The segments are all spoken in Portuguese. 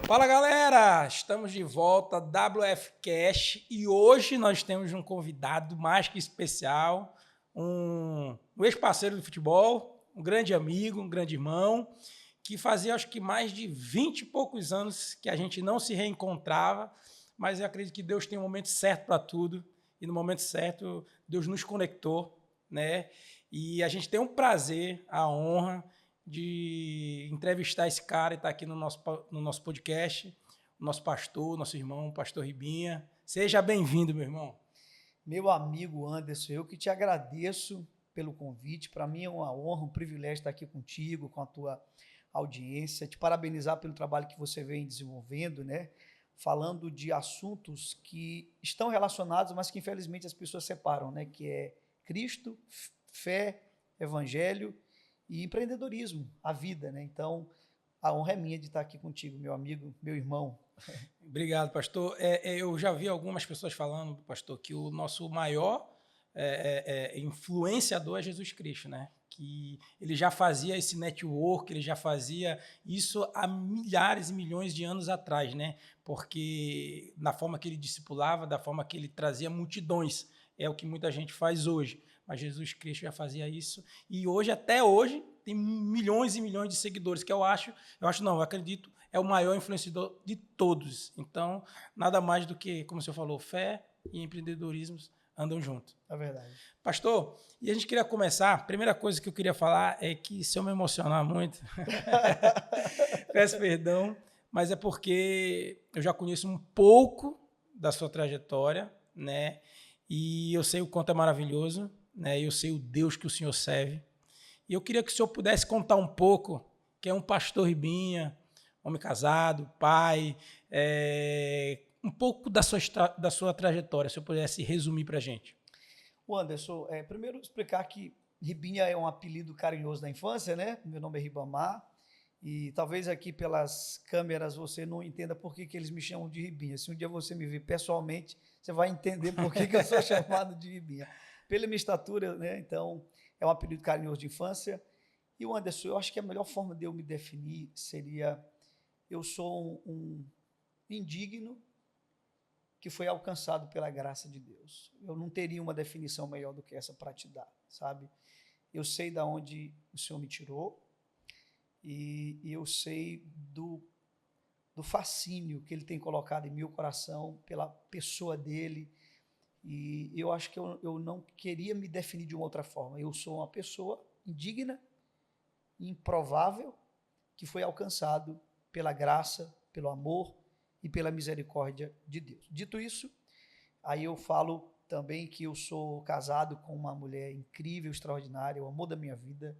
Fala galera, estamos de volta, WF Cash, e hoje nós temos um convidado mais que especial, um ex-parceiro do futebol, um grande amigo, um grande irmão, que fazia acho que mais de 20 e poucos anos que a gente não se reencontrava, mas eu acredito que Deus tem um momento certo para tudo, e no momento certo Deus nos conectou, né? E a gente tem um prazer, a honra de entrevistar esse cara e estar aqui no nosso podcast, o nosso pastor, nosso irmão, o pastor Ribinha. Seja bem-vindo, meu irmão. Meu amigo Anderson, eu que te agradeço pelo convite. Para mim é uma honra, um privilégio estar aqui contigo, com a tua audiência. Te parabenizar pelo trabalho que você vem desenvolvendo, né? Falando de assuntos que estão relacionados, mas que infelizmente as pessoas separam, né? Que é Cristo, fé, evangelho e empreendedorismo, a vida, né? Então, a honra é minha de estar aqui contigo, meu amigo, meu irmão. Obrigado, pastor. Eu já vi algumas pessoas falando, pastor, que o nosso maior influenciador é Jesus Cristo, né? Que ele já fazia esse network, ele já fazia isso há milhares e milhões de anos atrás, né? Porque na forma que ele discipulava, da forma que ele trazia multidões, é o que muita gente faz hoje. Mas Jesus Cristo já fazia isso e hoje, até hoje, tem milhões e milhões de seguidores, que eu acho não, eu acredito, é o maior influenciador de todos. Então, nada mais do que, como o senhor falou, fé e empreendedorismo andam juntos. É verdade. Pastor, e a gente queria começar, a primeira coisa que eu queria falar é que se eu me emocionar muito, peço perdão, mas é porque eu já conheço um pouco da sua trajetória, né? E eu sei o quanto é maravilhoso, né? Eu sei o Deus que o senhor serve. E eu queria que o senhor pudesse contar um pouco, que é um pastor Ribinha, homem casado, pai, um pouco da sua trajetória, se eu pudesse resumir para a gente. O Anderson, primeiro explicar que Ribinha é um apelido carinhoso da infância, né? Meu nome é Ribamar, e talvez aqui pelas câmeras você não entenda por que eles me chamam de Ribinha. Se um dia você me ver pessoalmente, você vai entender por que eu sou chamado de Ribinha. Pela minha estatura, né? Então, é um apelido carinhoso de infância. E o Anderson, eu acho que a melhor forma de eu me definir seria: eu sou um indigno que foi alcançado pela graça de Deus. Eu não teria uma definição melhor do que essa para te dar, sabe? Eu sei da onde o Senhor me tirou e eu sei do fascínio que Ele tem colocado em meu coração pela pessoa dele, e eu acho que eu não queria me definir de uma outra forma. Eu sou uma pessoa indigna, improvável, que foi alcançado pela graça, pelo amor e pela misericórdia de Deus. Dito isso, aí eu falo também que eu sou casado com uma mulher incrível, extraordinária, o amor da minha vida,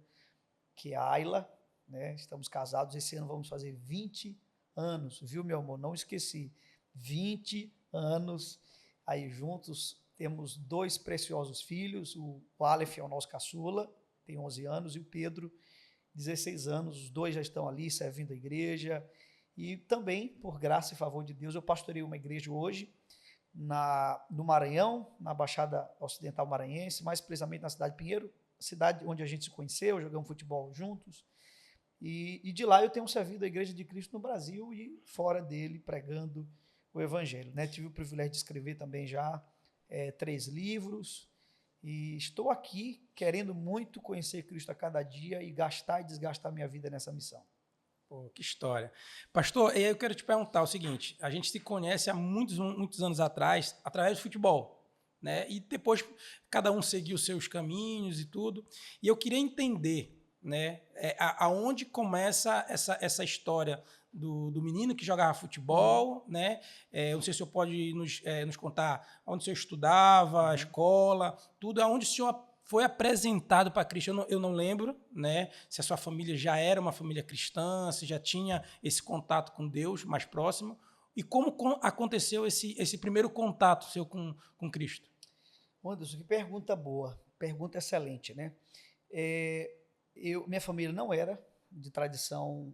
que é a Ayla, né? Estamos casados, esse ano vamos fazer 20 anos, viu, meu amor? Não esqueci, 20 anos aí juntos. Temos dois preciosos filhos, o Aleph é o nosso caçula, tem 11 anos, e o Pedro, 16 anos, os dois já estão ali servindo a igreja. E também, por graça e favor de Deus, eu pastorei uma igreja hoje no Maranhão, na Baixada Ocidental Maranhense, mais precisamente na cidade de Pinheiro, cidade onde a gente se conheceu, jogamos futebol juntos. E de lá eu tenho servido a Igreja de Cristo no Brasil e fora dele, pregando o Evangelho, né? Tive o privilégio de escrever também já 3 livros, e estou aqui querendo muito conhecer Cristo a cada dia e gastar e desgastar minha vida nessa missão. Pô, que história. Pastor, eu quero te perguntar o seguinte: a gente se conhece há muitos, muitos anos atrás, através do futebol, né? E depois cada um seguiu seus caminhos e tudo. E eu queria entender, né, aonde começa essa história do menino que jogava futebol, né? Não sei se o senhor pode nos contar onde o senhor estudava, a escola, tudo, aonde o senhor foi apresentado para Cristo. Eu não lembro, né, se a sua família já era uma família cristã, se já tinha esse contato com Deus mais próximo, e como aconteceu esse primeiro contato seu com Cristo. Anderson, que pergunta boa, pergunta excelente, né? Minha família não era de tradição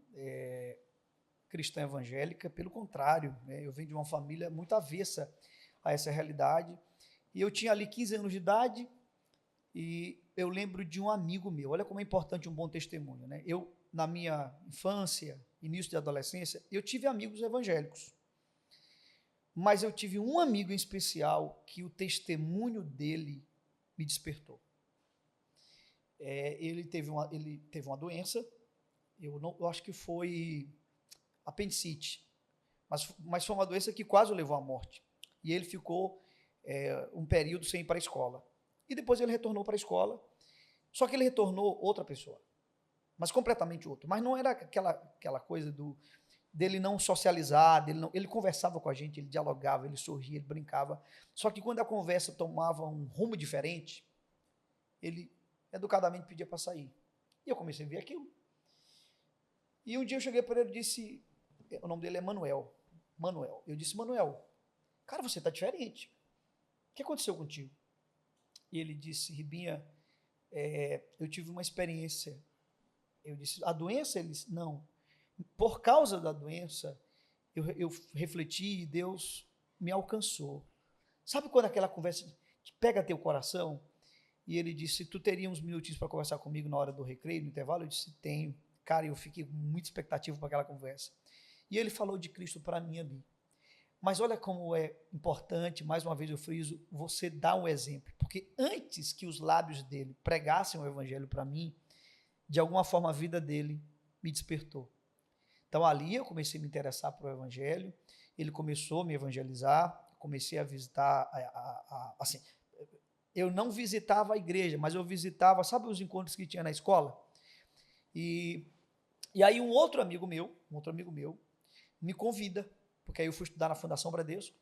cristã evangélica, pelo contrário, né? Eu venho de uma família muito avessa a essa realidade, e eu tinha ali 15 anos de idade, e eu lembro de um amigo meu. Olha como é importante um bom testemunho, né? Eu, na minha infância, início de adolescência, eu tive amigos evangélicos. Mas eu tive um amigo em especial que o testemunho dele me despertou. Ele teve uma doença, eu acho que foi apendicite, mas foi uma doença que quase o levou à morte. E ele ficou um período sem ir para a escola. E depois ele retornou para a escola, só que ele retornou outra pessoa, mas completamente outra. Mas não era aquela coisa dele não socializar, ele conversava com a gente, ele dialogava, ele sorria, ele brincava. Só que quando a conversa tomava um rumo diferente, ele educadamente pedia para sair. E eu comecei a ver aquilo. E um dia eu cheguei para ele e disse, o nome dele é Manuel. Eu disse, Manuel, cara, você está diferente. O que aconteceu contigo? E ele disse, Ribinha, eu tive uma experiência. Eu disse, a doença? Ele disse, não. Por causa da doença, eu refleti e Deus me alcançou. Sabe quando aquela conversa que pega teu coração? E ele disse, tu teria uns minutinhos para conversar comigo na hora do recreio, no intervalo? Eu disse, tenho. Cara, eu fiquei com muita expectativa para aquela conversa. E ele falou de Cristo para mim ali. Mas olha como é importante, mais uma vez eu friso, você dá um exemplo. Porque antes que os lábios dele pregassem o evangelho para mim, de alguma forma a vida dele me despertou. Então ali eu comecei a me interessar por o evangelho, ele começou a me evangelizar, comecei a visitar, assim, eu não visitava a igreja, mas eu visitava, sabe os encontros que tinha na escola? E aí um outro amigo meu me convida, porque aí eu fui estudar na Fundação Bradesco,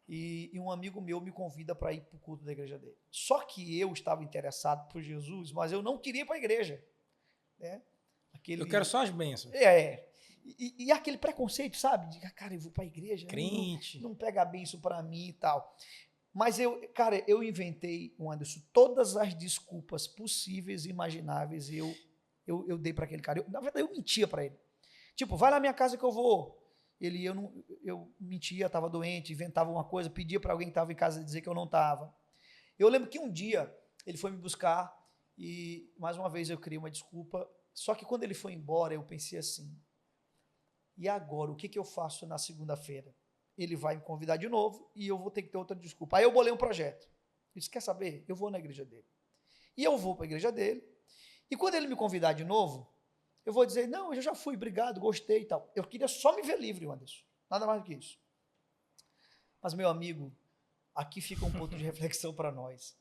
e um amigo meu me convida para ir para o culto da igreja dele. Só que eu estava interessado por Jesus, mas eu não queria ir para a igreja. Né? Eu quero só as bênçãos. E aquele preconceito, sabe? De, cara, eu vou para a igreja, crente, não pega bem isso para mim e tal. Mas eu inventei, Anderson, todas as desculpas possíveis e imagináveis eu dei para aquele cara. Na verdade, eu mentia para ele. Tipo, vai lá na minha casa que eu vou. Eu mentia, estava doente, inventava uma coisa, pedia para alguém que estava em casa dizer que eu não estava. Eu lembro que um dia ele foi me buscar e, mais uma vez, eu criei uma desculpa. Só que quando ele foi embora, eu pensei assim, e agora, o que eu faço na segunda-feira? Ele vai me convidar de novo e eu vou ter que ter outra desculpa. Aí eu bolei um projeto. Eu disse, quer saber? Eu vou na igreja dele. E eu vou para a igreja dele. E quando ele me convidar de novo, eu vou dizer, não, eu já fui, obrigado, gostei e tal. Eu queria só me ver livre, Anderson. Nada mais do que isso. Mas, meu amigo, aqui fica um ponto de reflexão para nós.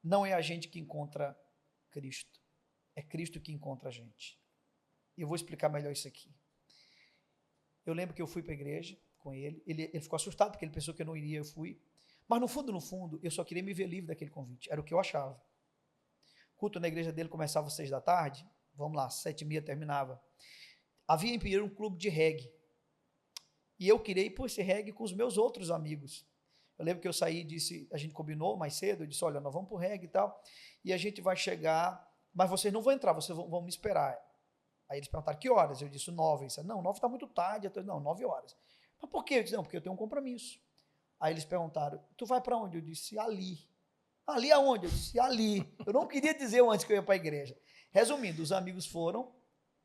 Não é a gente que encontra Cristo. É Cristo que encontra a gente. E eu vou explicar melhor isso aqui. Eu lembro que eu fui para a igreja com ele. Ele ficou assustado porque ele pensou que eu não iria, eu fui. Mas no fundo, eu só queria me ver livre daquele convite. Era o que eu achava. O culto na igreja dele começava às 6 da tarde. Vamos lá, 7h30 terminava. Havia em Pinheiro um clube de reggae. E eu queria ir por esse reggae com os meus outros amigos. Eu lembro que eu saí e disse, a gente combinou mais cedo, eu disse, olha, nós vamos para o reggae e tal, e a gente vai chegar, mas vocês não vão entrar, vocês vão me esperar. Aí eles perguntaram, que horas? Eu disse, 9. Eles disseram, não, 9 está muito tarde. Eu disse, não, 9 horas. Mas por quê? Eu disse, não, porque eu tenho um compromisso. Aí eles perguntaram, tu vai para onde? Eu disse, ali. Ali aonde? Eu disse, ali. Eu não queria dizer antes que eu ia para a igreja. Resumindo, os amigos foram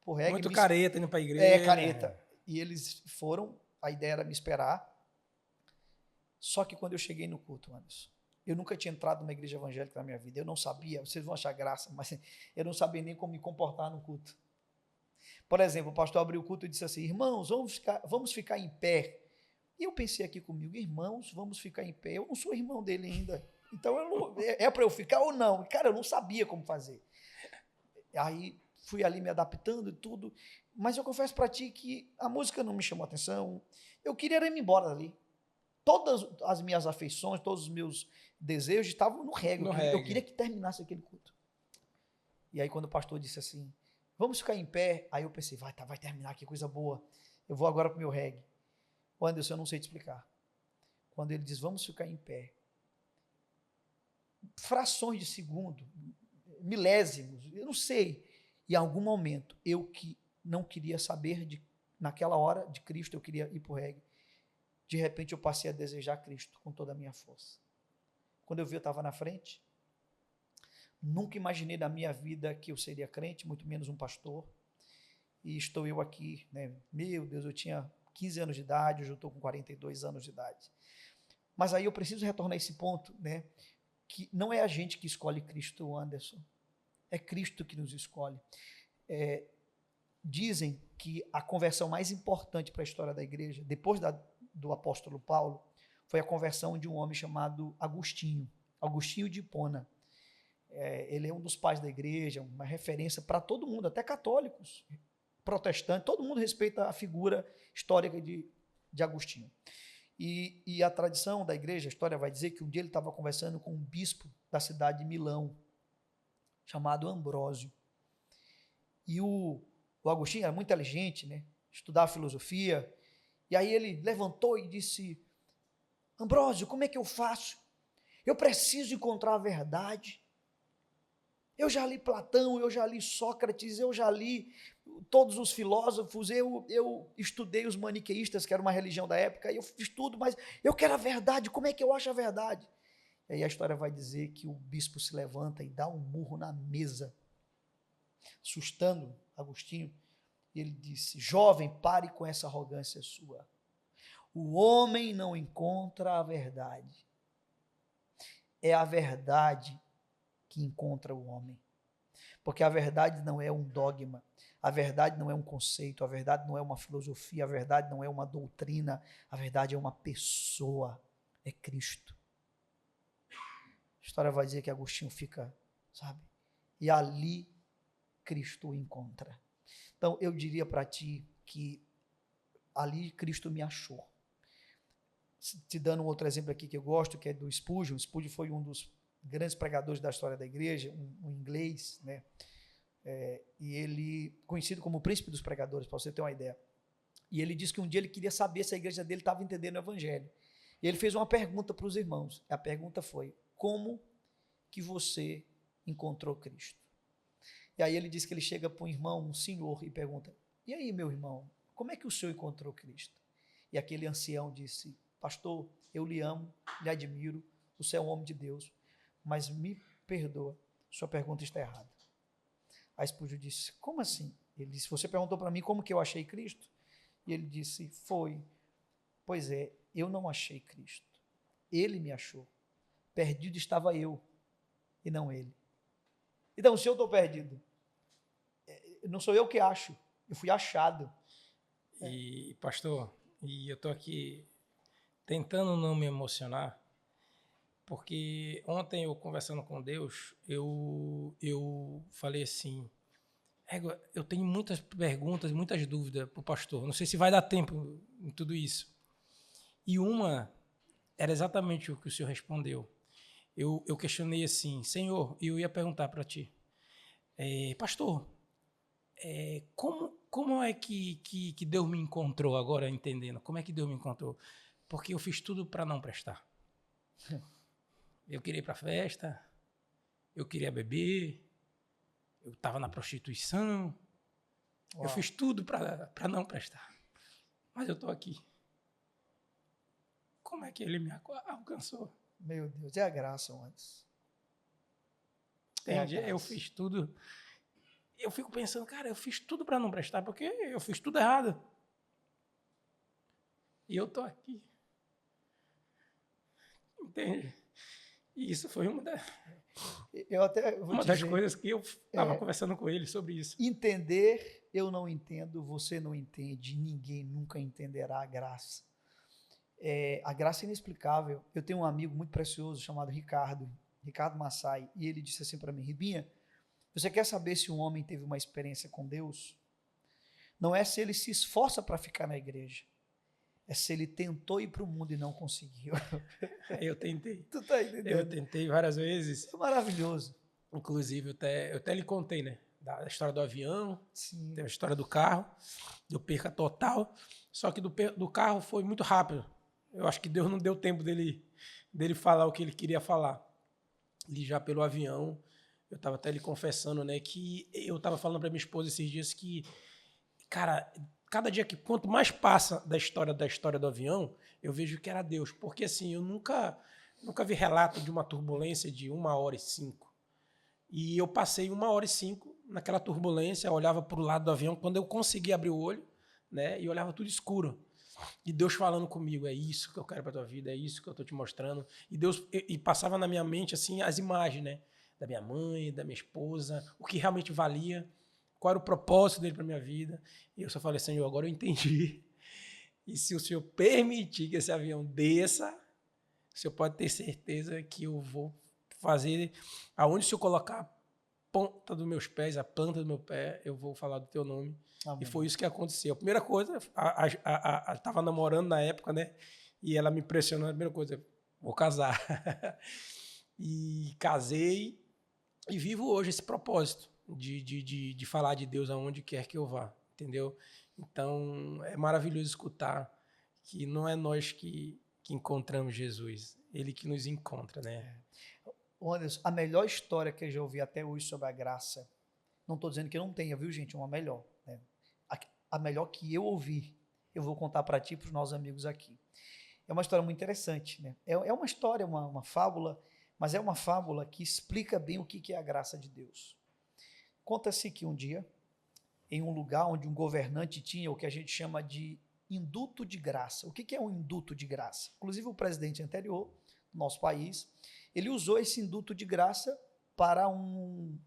pro reggae. Muito careta indo para a igreja. Careta. E eles foram, a ideia era me esperar. Só que quando eu cheguei no culto, Anderson, eu nunca tinha entrado numa igreja evangélica na minha vida. Eu não sabia, vocês vão achar graça, mas eu não sabia nem como me comportar no culto. Por exemplo, o pastor abriu o culto e disse assim, irmãos, vamos ficar em pé. E eu pensei aqui comigo, irmãos, vamos ficar em pé. Eu não sou irmão dele ainda. Então, é para eu ficar ou não? Cara, eu não sabia como fazer. Aí, fui ali me adaptando e tudo. Mas eu confesso para ti que a música não me chamou a atenção. Eu queria ir embora dali. Todas as minhas afeições, todos os meus desejos estavam no reggae. Eu queria que terminasse aquele culto. E aí, quando o pastor disse assim, vamos ficar em pé. Aí eu pensei, vai terminar, que coisa boa. Eu vou agora para o meu reggae. O Anderson, eu não sei te explicar. Quando ele diz, vamos ficar em pé. Frações de segundo, milésimos, eu não sei. Em algum momento, eu que não queria saber, naquela hora, de Cristo, eu queria ir para o reggae. De repente, eu passei a desejar Cristo com toda a minha força. Quando eu vi, eu estava na frente. Nunca imaginei na minha vida que eu seria crente, muito menos um pastor. E estou eu aqui, né? Meu Deus, eu tinha 15 anos de idade, hoje eu estou com 42 anos de idade. Mas aí eu preciso retornar a esse ponto, né? Que não é a gente que escolhe Cristo, Anderson. É Cristo que nos escolhe. Dizem que a conversão mais importante para a história da igreja, depois do apóstolo Paulo, foi a conversão de um homem chamado Agostinho de Hipona. Ele é um dos pais da igreja, uma referência para todo mundo, até católicos, protestantes, todo mundo respeita a figura histórica de Agostinho. E a tradição da igreja, a história vai dizer que um dia ele estava conversando com um bispo da cidade de Milão, chamado Ambrósio. E o Agostinho era muito inteligente, né? Estudava filosofia, e aí ele levantou e disse: Ambrósio, como é que eu faço? Eu preciso encontrar a verdade. Eu já li Platão, eu já li Sócrates, eu já li todos os filósofos, eu estudei os maniqueístas, que era uma religião da época, eu fiz tudo, mas eu quero a verdade, como é que eu acho a verdade? E aí a história vai dizer que o bispo se levanta e dá um murro na mesa, assustando Agostinho, e ele disse: jovem, pare com essa arrogância sua. O homem não encontra a verdade. É a verdade que encontra o homem. Porque a verdade não é um dogma, a verdade não é um conceito, a verdade não é uma filosofia, a verdade não é uma doutrina, a verdade é uma pessoa, é Cristo. A história vai dizer que Agostinho fica, sabe? E ali Cristo o encontra. Então eu diria para ti que ali Cristo me achou. Te dando um outro exemplo aqui que eu gosto, que é do Spurgeon. Spurgeon foi um dos grandes pregadores da história da igreja, um inglês, né? E ele, conhecido como o príncipe dos pregadores, para você ter uma ideia. E ele disse que um dia ele queria saber se a igreja dele estava entendendo o evangelho. E ele fez uma pergunta para os irmãos. A pergunta foi: como que você encontrou Cristo? E aí ele disse que ele chega para um irmão, um senhor, e pergunta: e aí, meu irmão, como é que o senhor encontrou Cristo? E aquele ancião disse: pastor, eu lhe amo, lhe admiro, você é um homem de Deus, mas me perdoa, sua pergunta está errada. Aí Spurgeon disse: como assim? Ele disse: você perguntou para mim como que eu achei Cristo? E ele disse: pois é, eu não achei Cristo, ele me achou, perdido estava eu e não ele. Então, se eu estou perdido, não sou eu que acho, eu fui achado. E, pastor, eu estou aqui tentando não me emocionar, porque ontem eu conversando com Deus, eu falei assim: eu tenho muitas perguntas, muitas dúvidas para o pastor, não sei se vai dar tempo em tudo isso. E uma era exatamente o que o senhor respondeu. Eu questionei assim: Senhor, eu ia perguntar para ti, pastor, como é que Deus me encontrou agora, entendendo? Como é que Deus me encontrou? Porque eu fiz tudo para não prestar. Eu queria ir para a festa, eu queria beber, eu estava na prostituição, eu fiz tudo para não prestar. Mas eu estou aqui. Como é que ele me alcançou? Meu Deus, é a graça, antes. Entende? Eu fiz tudo. Eu fico pensando, cara, eu fiz tudo para não prestar, porque eu fiz tudo errado. E eu estou aqui. Entende? E isso foi uma das coisas que eu estava conversando com ele sobre isso. Entender, eu não entendo, você não entende, ninguém nunca entenderá a graça. A graça é inexplicável. Eu tenho um amigo muito precioso chamado Ricardo Massai, e ele disse assim para mim: Ribinha, você quer saber se um homem teve uma experiência com Deus? Não é se ele se esforça para ficar na igreja, é se ele tentou ir para o mundo e não conseguiu. Eu tentei. Tu tá entendendo? Eu tentei várias vezes. É maravilhoso. Inclusive, eu até lhe contei, né? Da história do avião, Sim. da história do carro, deu perca total. Só que do carro foi muito rápido. Eu acho que Deus não deu tempo dele falar o que ele queria falar. E já pelo avião, eu estava até lhe confessando, né? Que eu estava falando para minha esposa esses dias que, cara, cada dia que quanto mais passa da história do avião, eu vejo que era Deus. Porque assim, eu nunca vi relato de uma turbulência de 1h05. E eu passei 1h05 naquela turbulência, eu olhava para o lado do avião, quando eu consegui abrir o olho, né, e olhava tudo escuro. E Deus falando comigo, é isso que eu quero para tua vida, é isso que eu estou te mostrando. E Deus e passava na minha mente assim as imagens, né, da minha mãe, da minha esposa, o que realmente valia, qual era o propósito dele para minha vida. E eu só falei, Senhor, agora eu entendi. E se o Senhor permitir que esse avião desça, o Senhor pode ter certeza que eu vou fazer aonde o Senhor colocar a ponta dos meus pés, a planta do meu pé, eu vou falar do teu nome. Amém. E foi isso que aconteceu. A primeira coisa, estava namorando na época, né? E ela me pressionou, a primeira coisa, vou casar. E casei e vivo hoje esse propósito de falar de Deus aonde quer que eu vá, entendeu? Então, é maravilhoso escutar que não é nós que encontramos Jesus, ele que nos encontra, né? Anderson, a melhor história que eu já ouvi até hoje sobre a graça, não estou dizendo que não tenha, viu, gente? Uma melhor, né? A melhor que eu ouvi, eu vou contar para ti e para os nossos amigos aqui. É uma história muito interessante, né? É uma história, uma fábula, mas é uma fábula que explica bem o que é a graça de Deus. Conta-se que um dia, em um lugar onde um governante tinha o que a gente chama de induto de graça. O que é um induto de graça? Inclusive o presidente anterior do nosso país, ele usou esse induto de graça para um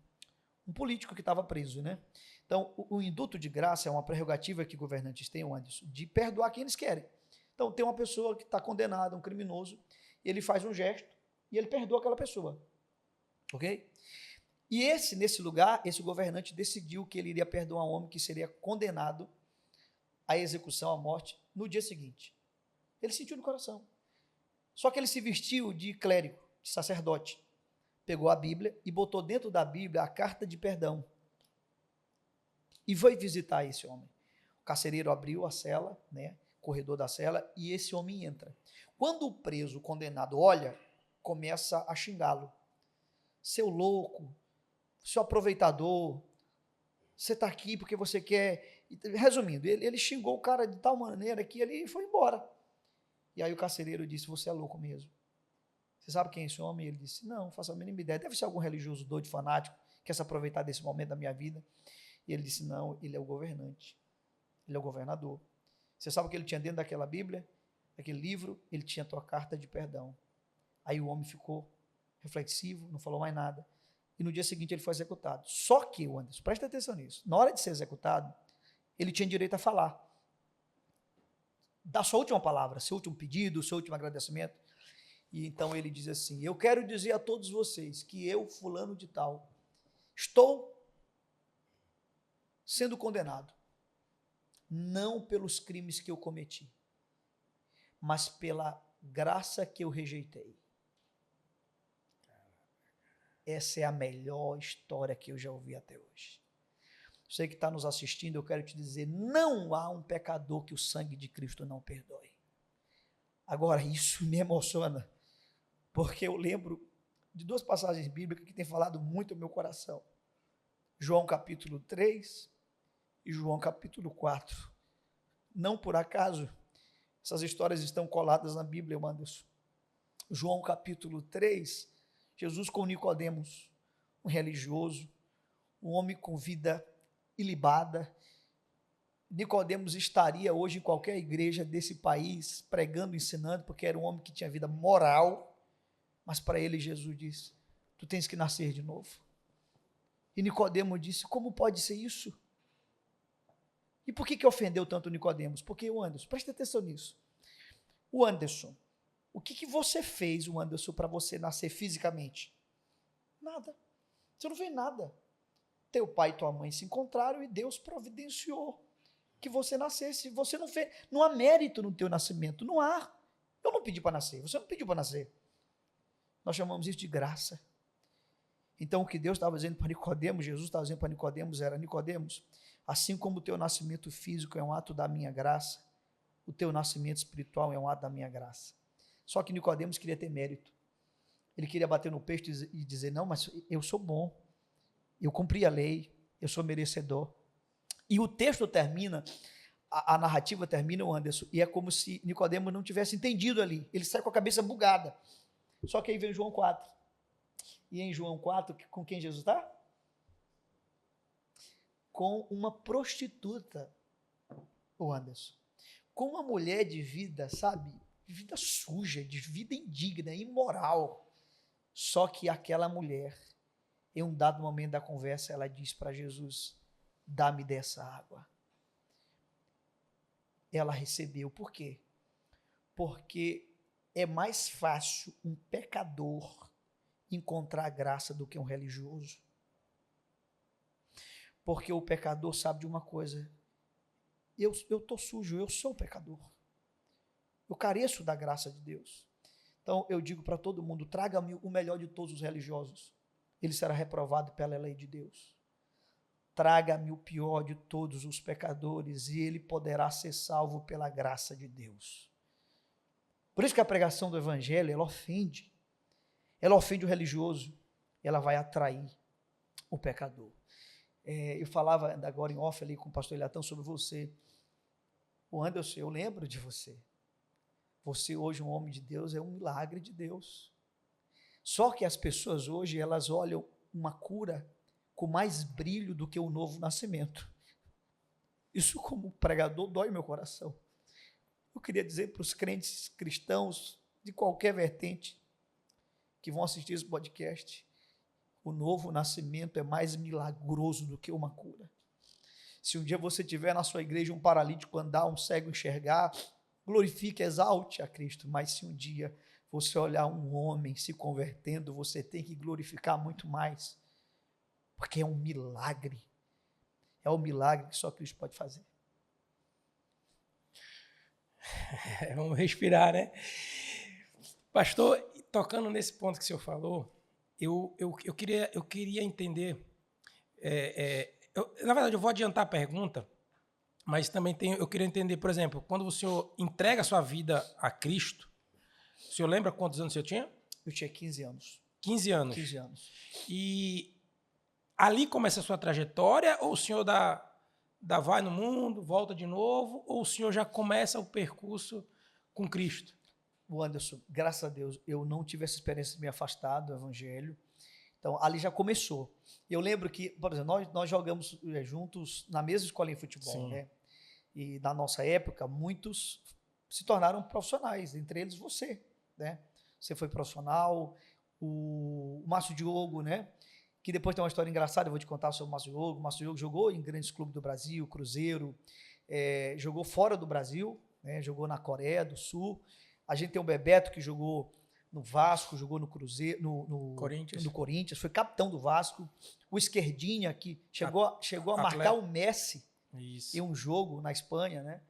político que estava preso, né? Então, o induto de graça é uma prerrogativa que governantes têm, Anderson, de perdoar quem eles querem. Então, tem uma pessoa que está condenada, um criminoso, ele faz um gesto e ele perdoa aquela pessoa, ok? E nesse lugar, esse governante decidiu que ele iria perdoar um homem que seria condenado à execução, à morte, no dia seguinte. Ele sentiu no coração. Só que ele se vestiu de clérigo, de sacerdote. Pegou a Bíblia e botou dentro da Bíblia a carta de perdão. E foi visitar esse homem. O carcereiro abriu a cela, né, corredor da cela, e esse homem entra. Quando o preso, o condenado, olha, começa a xingá-lo. Seu louco, seu aproveitador, você está aqui porque você quer... Resumindo, ele xingou o cara de tal maneira que ele foi embora. E aí o carcereiro disse, você é louco mesmo. Você sabe quem é esse homem? Ele disse, não faço a mínima ideia. Deve ser algum religioso doido, fanático, que quer se aproveitar desse momento da minha vida. E ele disse, não, ele é o governante. Ele é o governador. Você sabe o que ele tinha dentro daquela Bíblia? Daquele livro? Ele tinha a tua carta de perdão. Aí o homem ficou reflexivo, não falou mais nada. E no dia seguinte ele foi executado. Só que, Anderson, presta atenção nisso. Na hora de ser executado, ele tinha direito a falar. Dar sua última palavra, seu último pedido, seu último agradecimento. E então ele diz assim, eu quero dizer a todos vocês que eu, fulano de tal, estou sendo condenado, não pelos crimes que eu cometi, mas pela graça que eu rejeitei. Essa é a melhor história que eu já ouvi até hoje. Você que está nos assistindo, eu quero te dizer, não há um pecador que o sangue de Cristo não perdoe. Agora, isso me emociona, porque eu lembro de duas passagens bíblicas que têm falado muito ao meu coração. João capítulo 3 e João capítulo 4. Não por acaso, essas histórias estão coladas na Bíblia, Anderson. João capítulo 3, Jesus com Nicodemos, um religioso, um homem com vida ilibada. Nicodemos estaria hoje em qualquer igreja desse país, pregando, ensinando, porque era um homem que tinha vida moral, mas para ele Jesus disse, tu tens que nascer de novo. E Nicodemo disse, como pode ser isso? E por que ofendeu tanto Nicodemos? Porque o Anderson, presta atenção nisso. O Anderson, o que você fez, o Anderson, para você nascer fisicamente? Nada. Você não fez nada. Teu pai e tua mãe se encontraram e Deus providenciou que você nascesse. Você não fez, não há mérito no teu nascimento, não há. Eu não pedi para nascer, você não pediu para nascer. Nós chamamos isso de graça. Então o que Deus estava dizendo para Nicodemos, Jesus estava dizendo para Nicodemos era, Nicodemos, assim como o teu nascimento físico é um ato da minha graça, o teu nascimento espiritual é um ato da minha graça. Só que Nicodemos queria ter mérito. Ele queria bater no peito e dizer, não, mas eu sou bom, eu cumpri a lei, eu sou merecedor. E o texto termina, a narrativa termina, o Anderson, e é como se Nicodemos não tivesse entendido ali. Ele sai com a cabeça bugada. Só que aí vem João 4. E em João 4, com quem Jesus está? Com uma prostituta, o Anderson. Com uma mulher de vida, sabe? De vida suja, de vida indigna, imoral. Só que aquela mulher, em um dado momento da conversa, ela diz para Jesus: dá-me dessa água. Ela recebeu. Por quê? Porque é mais fácil um pecador encontrar graça do que um religioso. Porque o pecador sabe de uma coisa: eu estou sujo, eu sou pecador. Eu careço da graça de Deus. Então eu digo para todo mundo: traga-me o melhor de todos os religiosos. Ele será reprovado pela lei de Deus. Traga-me o pior de todos os pecadores e ele poderá ser salvo pela graça de Deus. Por isso que a pregação do evangelho, ela ofende. Ela ofende o religioso. Ela vai atrair o pecador. Eu falava agora em off ali com o pastor Eliatão sobre você. O Anderson, eu lembro de você. Você hoje, um homem de Deus, é um milagre de Deus. Só que as pessoas hoje, elas olham uma cura com mais brilho do que o novo nascimento. Isso, como pregador, dói meu coração. Eu queria dizer para os crentes cristãos de qualquer vertente que vão assistir esse podcast: o novo nascimento é mais milagroso do que uma cura. Se um dia você tiver na sua igreja um paralítico andar, um cego enxergar, glorifique, exalte a Cristo. Mas se um dia você olhar um homem se convertendo, você tem que glorificar muito mais, porque é um milagre. É um milagre que só Cristo pode fazer. Vamos respirar, né? Pastor, tocando nesse ponto que o senhor falou, eu queria entender. Na verdade, eu vou adiantar a pergunta, mas também eu queria entender, por exemplo, quando o senhor entrega a sua vida a Cristo, o senhor lembra quantos anos o senhor tinha? Eu tinha 15 anos. 15 anos. 15 anos. E ali começa a sua trajetória, ou o senhor vai no mundo, volta de novo, ou o senhor já começa o percurso com Cristo? O Anderson, graças a Deus, eu não tive essa experiência de me afastar do evangelho. Então, ali já começou. Eu lembro que, por exemplo, nós jogamos juntos na mesma escolinha de futebol, Sim. né? E na nossa época, muitos se tornaram profissionais, entre eles você, né? Você foi profissional, o Márcio Diogo, né? Que depois tem uma história engraçada, eu vou te contar sobre o Márcio Diogo. O Márcio Diogo jogou em grandes clubes do Brasil, Cruzeiro, jogou fora do Brasil, né? Jogou na Coreia do Sul. A gente tem o Bebeto, que jogou no Vasco, jogou no Cruzeiro, no Corinthians, foi capitão do Vasco. O Esquerdinha, que chegou a marcar o Messi em um jogo na Espanha, né?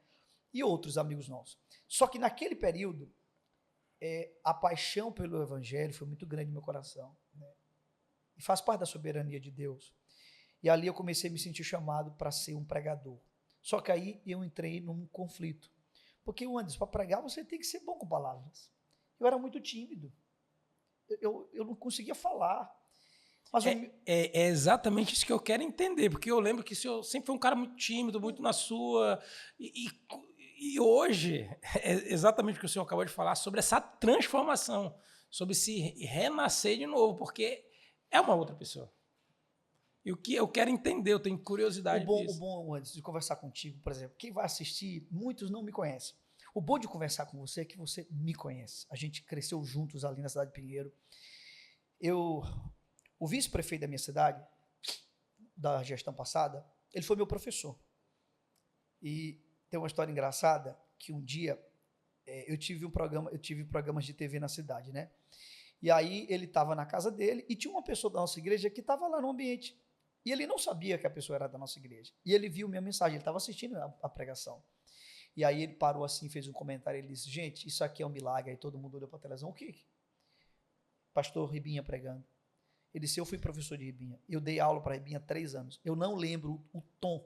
E outros amigos nossos. Só que naquele período, a paixão pelo evangelho foi muito grande no meu coração, né? E faz parte da soberania de Deus. E ali eu comecei a me sentir chamado para ser um pregador. Só que aí eu entrei num conflito. Porque, Anderson, para pregar você tem que ser bom com palavras. Eu era muito tímido. Eu não conseguia falar. Mas é exatamente isso que eu quero entender, porque eu lembro que o senhor sempre foi um cara muito tímido, muito na sua. E hoje, é exatamente o que o senhor acabou de falar, sobre essa transformação, sobre se renascer de novo, porque é uma outra pessoa. E o que eu quero entender, eu tenho curiosidade disso. O bom, antes de conversar contigo, por exemplo, quem vai assistir, muitos não me conhecem. O bom de conversar com você é que você me conhece. A gente cresceu juntos ali na cidade de Pinheiro. O vice-prefeito da minha cidade, da gestão passada, ele foi meu professor. E tem uma história engraçada, que um dia eu tive programas de TV na cidade, né? E aí ele estava na casa dele e tinha uma pessoa da nossa igreja que estava lá no ambiente. E ele não sabia que a pessoa era da nossa igreja. E ele viu minha mensagem, ele estava assistindo a pregação. E aí ele parou assim, fez um comentário, ele disse: gente, isso aqui é um milagre. Aí todo mundo olhou para a televisão: o quê? Pastor Ribinha pregando. Ele disse: eu fui professor de Ribinha, eu dei aula para Ribinha há 3 anos. Eu não lembro o tom,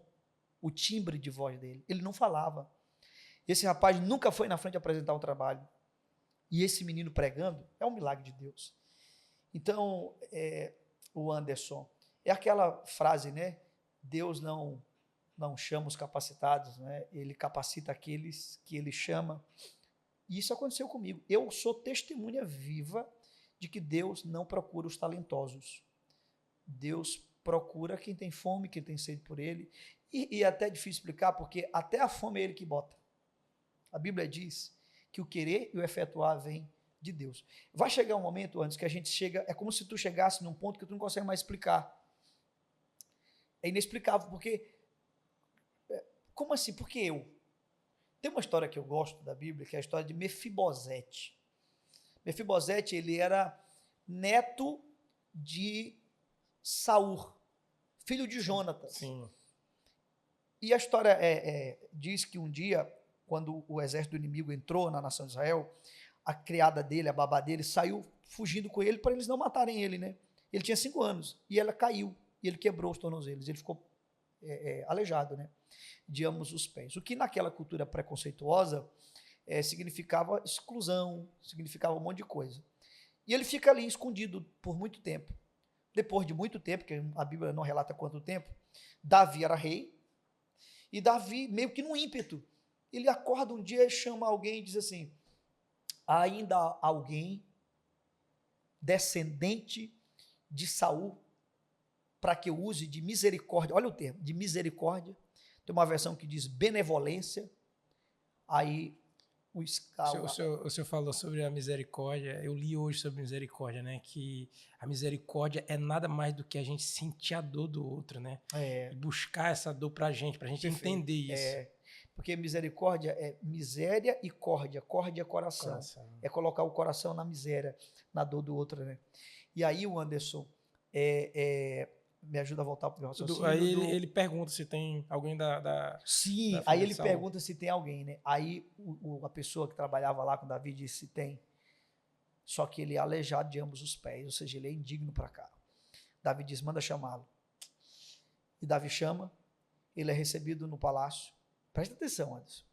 o timbre de voz dele. Ele não falava. Esse rapaz nunca foi na frente apresentar um trabalho. E esse menino pregando é um milagre de Deus. Então, o Anderson, é aquela frase, né? Deus não chama os capacitados, né? Ele capacita aqueles que ele chama. E isso aconteceu comigo. Eu sou testemunha viva de que Deus não procura os talentosos. Deus procura quem tem fome, quem tem sede por ele. E é até difícil explicar, porque até a fome é ele que bota. A Bíblia diz que o querer e o efetuar vem de Deus. Vai chegar um momento, antes que a gente chega, é como se tu chegasse num ponto que tu não consegue mais explicar. É inexplicável, porque... Como assim? Por que eu? Tem uma história que eu gosto da Bíblia, que é a história de Mefibosete. Mefibosete, ele era neto de Saul, filho de Jonatas. Sim. E a história diz que um dia, quando o exército do inimigo entrou na nação de Israel, a criada dele, a babá dele, saiu fugindo com ele para eles não matarem ele, né? Ele tinha 5 anos e ela caiu e ele quebrou os tornozelos. Ele ficou aleijado, né? De ambos os pés. O que naquela cultura preconceituosa significava exclusão, significava um monte de coisa. E ele fica ali escondido por muito tempo. Depois de muito tempo, que a Bíblia não relata quanto tempo, Davi era rei, e Davi, meio que num ímpeto, ele acorda um dia e chama alguém e diz assim: ainda há alguém descendente de Saul para que eu use de misericórdia. Olha o termo, de misericórdia. Tem uma versão que diz benevolência. Aí o escala... O senhor falou sobre a misericórdia. Eu li hoje sobre misericórdia, né? Que a misericórdia é nada mais do que a gente sentir a dor do outro, né? E buscar essa dor pra gente entender isso. Porque misericórdia é miséria e córdia. Córdia é coração. É colocar o coração na miséria, na dor do outro, né? E aí o Anderson me ajuda a voltar para o raciocínio. Aí ele pergunta se tem alguém Sim, da aí ele pergunta se tem alguém, né? Aí a pessoa que trabalhava lá com Davi disse se tem. Só que ele é aleijado de ambos os pés, ou seja, ele é indigno para cá. Davi diz, manda chamá-lo. E Davi chama, ele é recebido no palácio. Presta atenção, Anderson.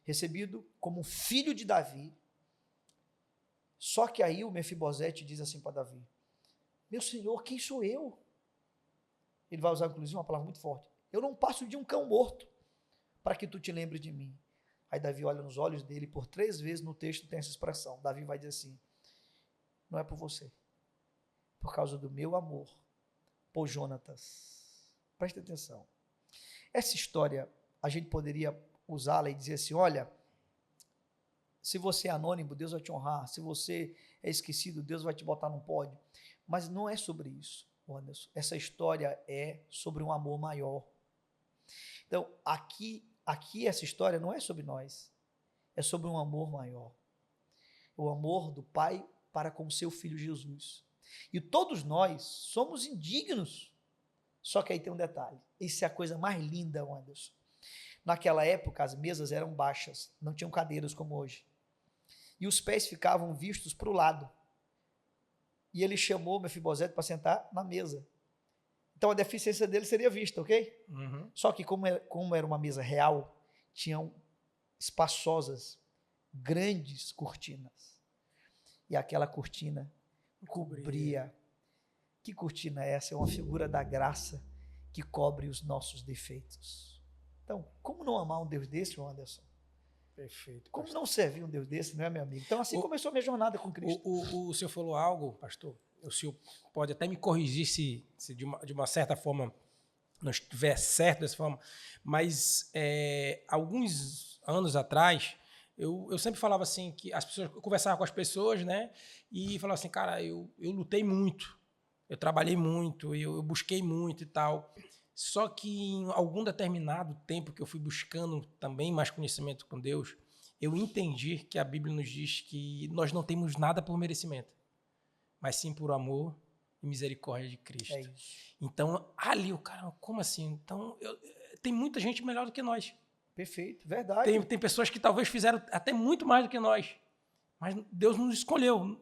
Recebido como filho de Davi. Só que aí o Mefibosete diz assim para Davi: meu senhor, quem sou eu? Ele vai usar, inclusive, uma palavra muito forte. Eu não passo de um cão morto para que tu te lembres de mim. Aí Davi olha nos olhos dele, por 3 vezes no texto tem essa expressão. Davi vai dizer assim: não é por você, por causa do meu amor por Jonatas. Presta atenção. Essa história, a gente poderia usá-la e dizer assim: olha, se você é anônimo, Deus vai te honrar. Se você é esquecido, Deus vai te botar num pódio. Mas não é sobre isso, Anderson. Essa história é sobre um amor maior. Então, aqui essa história não é sobre nós. É sobre um amor maior. O amor do Pai para com o seu Filho Jesus. E todos nós somos indignos. Só que aí tem um detalhe. Isso é a coisa mais linda, Anderson. Naquela época, as mesas eram baixas. Não tinham cadeiras como hoje. E os pés ficavam vistos para o lado. E ele chamou Mefibosete para sentar na mesa. Então a deficiência dele seria vista, ok? Uhum. Só que como era uma mesa real, tinham espaçosas, grandes cortinas. E aquela cortina cobria. Que cortina é essa? É uma figura da graça que cobre os nossos defeitos. Então, como não amar um Deus desse, Anderson? Perfeito. Como não servir um Deus desse, não é, meu amigo? Então, assim começou a minha jornada com Cristo. O senhor falou algo, pastor, o senhor pode até me corrigir se de uma certa forma não estiver certo dessa forma, mas alguns anos atrás, eu sempre falava assim, que as pessoas, eu conversava com as pessoas, né, e falava assim, cara, eu lutei muito, eu trabalhei muito, eu busquei muito e tal. Só que em algum determinado tempo que eu fui buscando também mais conhecimento com Deus, eu entendi que a Bíblia nos diz que nós não temos nada por merecimento, mas sim por amor e misericórdia de Cristo. É isso. Então, ali, o cara, como assim? Então, tem muita gente melhor do que nós. Perfeito, verdade. Tem pessoas que talvez fizeram até muito mais do que nós, mas Deus nos escolheu.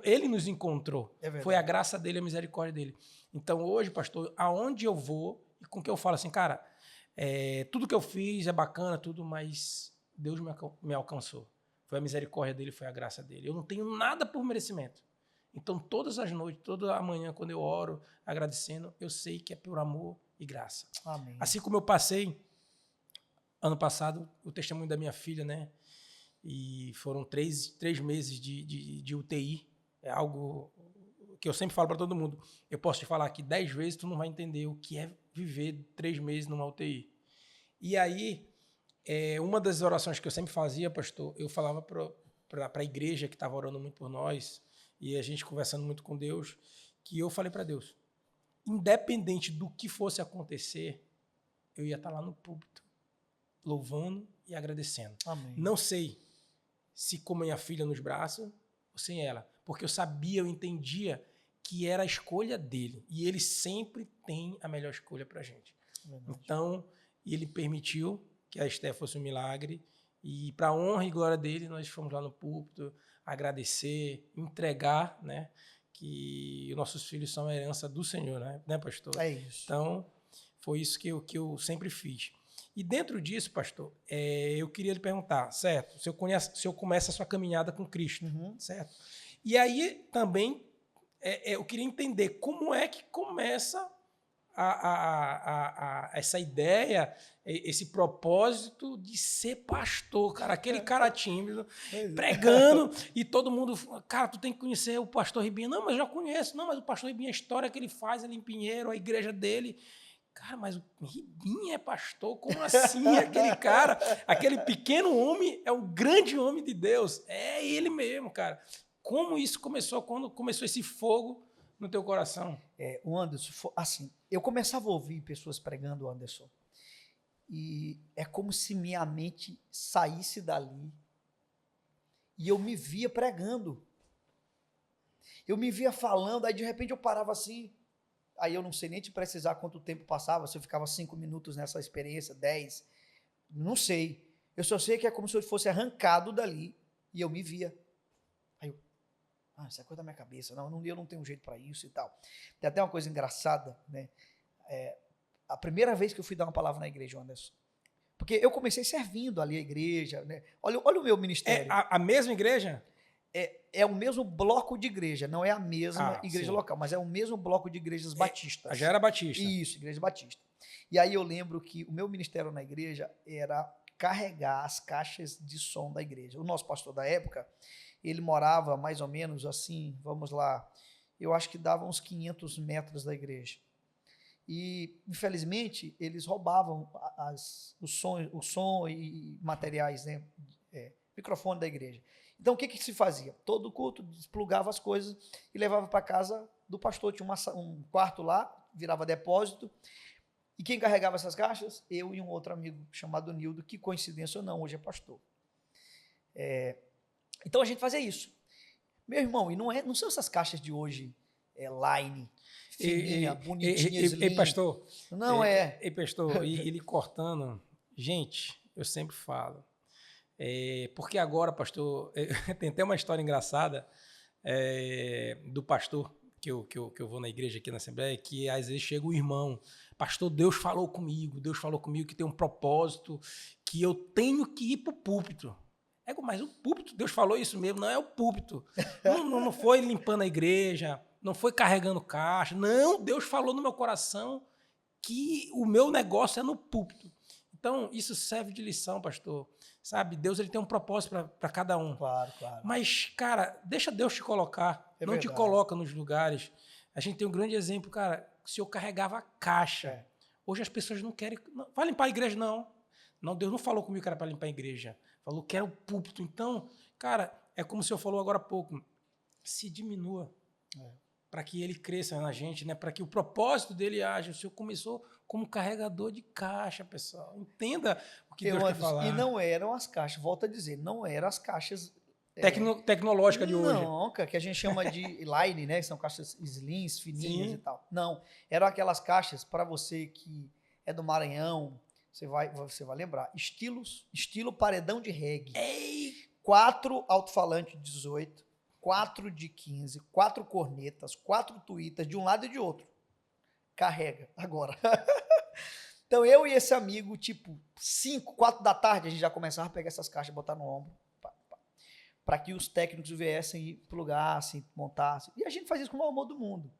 Ele nos encontrou. Foi a graça dele, a misericórdia dele. Então, hoje, pastor, aonde eu vou e com que eu falo assim, cara, tudo que eu fiz é bacana, tudo, mas Deus me alcançou. Foi a misericórdia dele, foi a graça dele. Eu não tenho nada por merecimento. Então, todas as noites, toda a manhã, quando eu oro, agradecendo, eu sei que é por amor e graça. Amém. Assim como eu passei, ano passado, o testemunho da minha filha, né? E foram 3 meses de UTI. É algo que eu sempre falo para todo mundo. Eu posso te falar que 10 vezes tu não vai entender o que é viver 3 meses numa UTI. E aí, uma das orações que eu sempre fazia, pastor, eu falava para a igreja que estava orando muito por nós, e a gente conversando muito com Deus, que eu falei para Deus, independente do que fosse acontecer, eu ia estar lá no púlpito, louvando e agradecendo. Amém. Não sei se com minha filha nos braços ou sem ela, porque eu sabia, eu entendia que era a escolha dele, e ele sempre tem a melhor escolha para a gente. Verdade. Então, ele permitiu que a Esté fosse um milagre, e para a honra e glória dele, nós fomos lá no púlpito agradecer, entregar, né, que os nossos filhos são a herança do Senhor, né, pastor? É isso. Então, foi isso que eu sempre fiz. E dentro disso, pastor, eu queria lhe perguntar, certo? Se eu começo a sua caminhada com Cristo, certo? E aí também eu queria entender como é que começa essa ideia, esse propósito de ser pastor, cara. Aquele cara tímido, pregando, e todo mundo, cara, tu tem que conhecer o pastor Ribinha. Não, mas eu já conheço. Não, mas o pastor Ribinha, a história que ele faz ali em Pinheiro, a igreja dele. Cara, mas o Ribinha é pastor? Como assim? Aquele cara, aquele pequeno homem é o grande homem de Deus. É ele mesmo, cara. Como isso começou? Quando começou esse fogo no teu coração? O Anderson, assim, eu começava a ouvir pessoas pregando, Anderson, e é como se minha mente saísse dali e eu me via pregando. Eu me via falando, aí de repente eu parava assim, aí eu não sei nem te precisar quanto tempo passava, se eu ficava 5 minutos nessa experiência, 10, não sei. Eu só sei que é como se eu fosse arrancado dali e eu me via. Aí eu, isso é coisa da minha cabeça, eu não tenho jeito para isso e tal. Tem até uma coisa engraçada, né? A primeira vez que eu fui dar uma palavra na igreja, Anderson, porque eu comecei servindo ali a igreja, né? Olha o meu ministério. É a mesma igreja? É o mesmo bloco de igreja, não é a mesma igreja sim. local, mas é o mesmo bloco de igrejas batistas. Já era batista. Isso, igreja batista. E aí eu lembro que o meu ministério na igreja era carregar as caixas de som da igreja. O nosso pastor da época, ele morava mais ou menos assim, vamos lá, eu acho que dava uns 500 metros da igreja. E, infelizmente, eles roubavam o som e materiais, né, microfone da igreja. Então, o que se fazia? Todo culto desplugava as coisas e levava para casa do pastor. Tinha um quarto lá, virava depósito. E quem carregava essas caixas? Eu e um outro amigo chamado Nildo, que, coincidência ou não, hoje é pastor. Então, a gente fazia isso. Meu irmão, e não são essas caixas de hoje, line, fininha, bonitinha, e pastor, não pastor, e ele cortando, gente, eu sempre falo, porque agora, pastor, tem até uma história engraçada do pastor que eu vou na igreja aqui na Assembleia, que às vezes chega o irmão, pastor, Deus falou comigo que tem um propósito, que eu tenho que ir para o púlpito. Mas o púlpito, Deus falou isso mesmo, não é o púlpito. Não foi limpando a igreja, não foi carregando caixa. Não, Deus falou no meu coração que o meu negócio é no púlpito. Então, isso serve de lição, pastor. Sabe, Deus ele tem um propósito para cada um. Claro, claro. Mas, cara, deixa Deus te colocar. Não verdade. te coloca nos lugares. A gente tem um grande exemplo, cara. Se eu carregava a caixa, hoje as pessoas não querem... Não, vai limpar a igreja, não. Não, Deus não falou comigo que era para limpar a igreja. Falou que era o púlpito. Então, cara, é como o senhor falou agora há pouco. Se diminua. Para que ele cresça na gente, né? Para que o propósito dele haja. O senhor começou como carregador de caixa, pessoal. Entenda o que Deus quer falar. E não eram as caixas, volto a dizer, não eram as caixas... tecnológica de hoje. Não, que a gente chama de line, né? Que são caixas slims, fininhas e tal. Não, eram aquelas caixas, para você que é do Maranhão, você vai lembrar, estilo paredão de reggae. 4 alto-falantes de 18, 4 de 15, 4 cornetas, 4 tuitas de um lado e de outro. Carrega, agora. Então eu e esse amigo, tipo, 4 da tarde, a gente já começava a pegar essas caixas e botar no ombro, para que os técnicos viessem e plugassem, montassem. E a gente faz isso com o amor do mundo.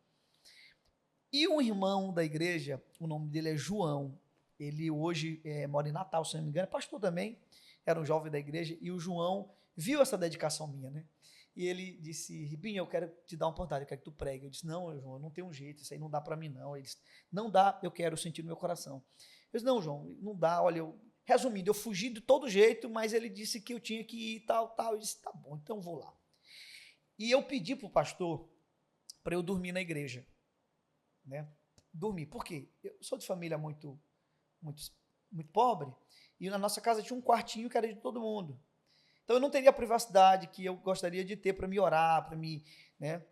E um irmão da igreja, o nome dele é João, ele hoje mora em Natal, se não me engano, é pastor também, era um jovem da igreja, e o João viu essa dedicação minha, né? E ele disse, Ribinha, eu quero te dar uma oportunidade, eu quero que tu pregue. Eu disse, não, João, não tem um jeito, isso aí não dá para mim, não. Ele disse, não dá, eu quero sentir no meu coração. Eu disse, não, João, não dá, olha, resumindo, eu fugi de todo jeito, mas ele disse que eu tinha que ir, tal. Eu disse, tá bom, então vou lá. E eu pedi para o pastor para eu dormir na igreja, né? Dormir. Por quê? Eu sou de família muito pobre, e na nossa casa tinha um quartinho que era de todo mundo. Então eu não teria a privacidade que eu gostaria de ter para me orar, para me, né,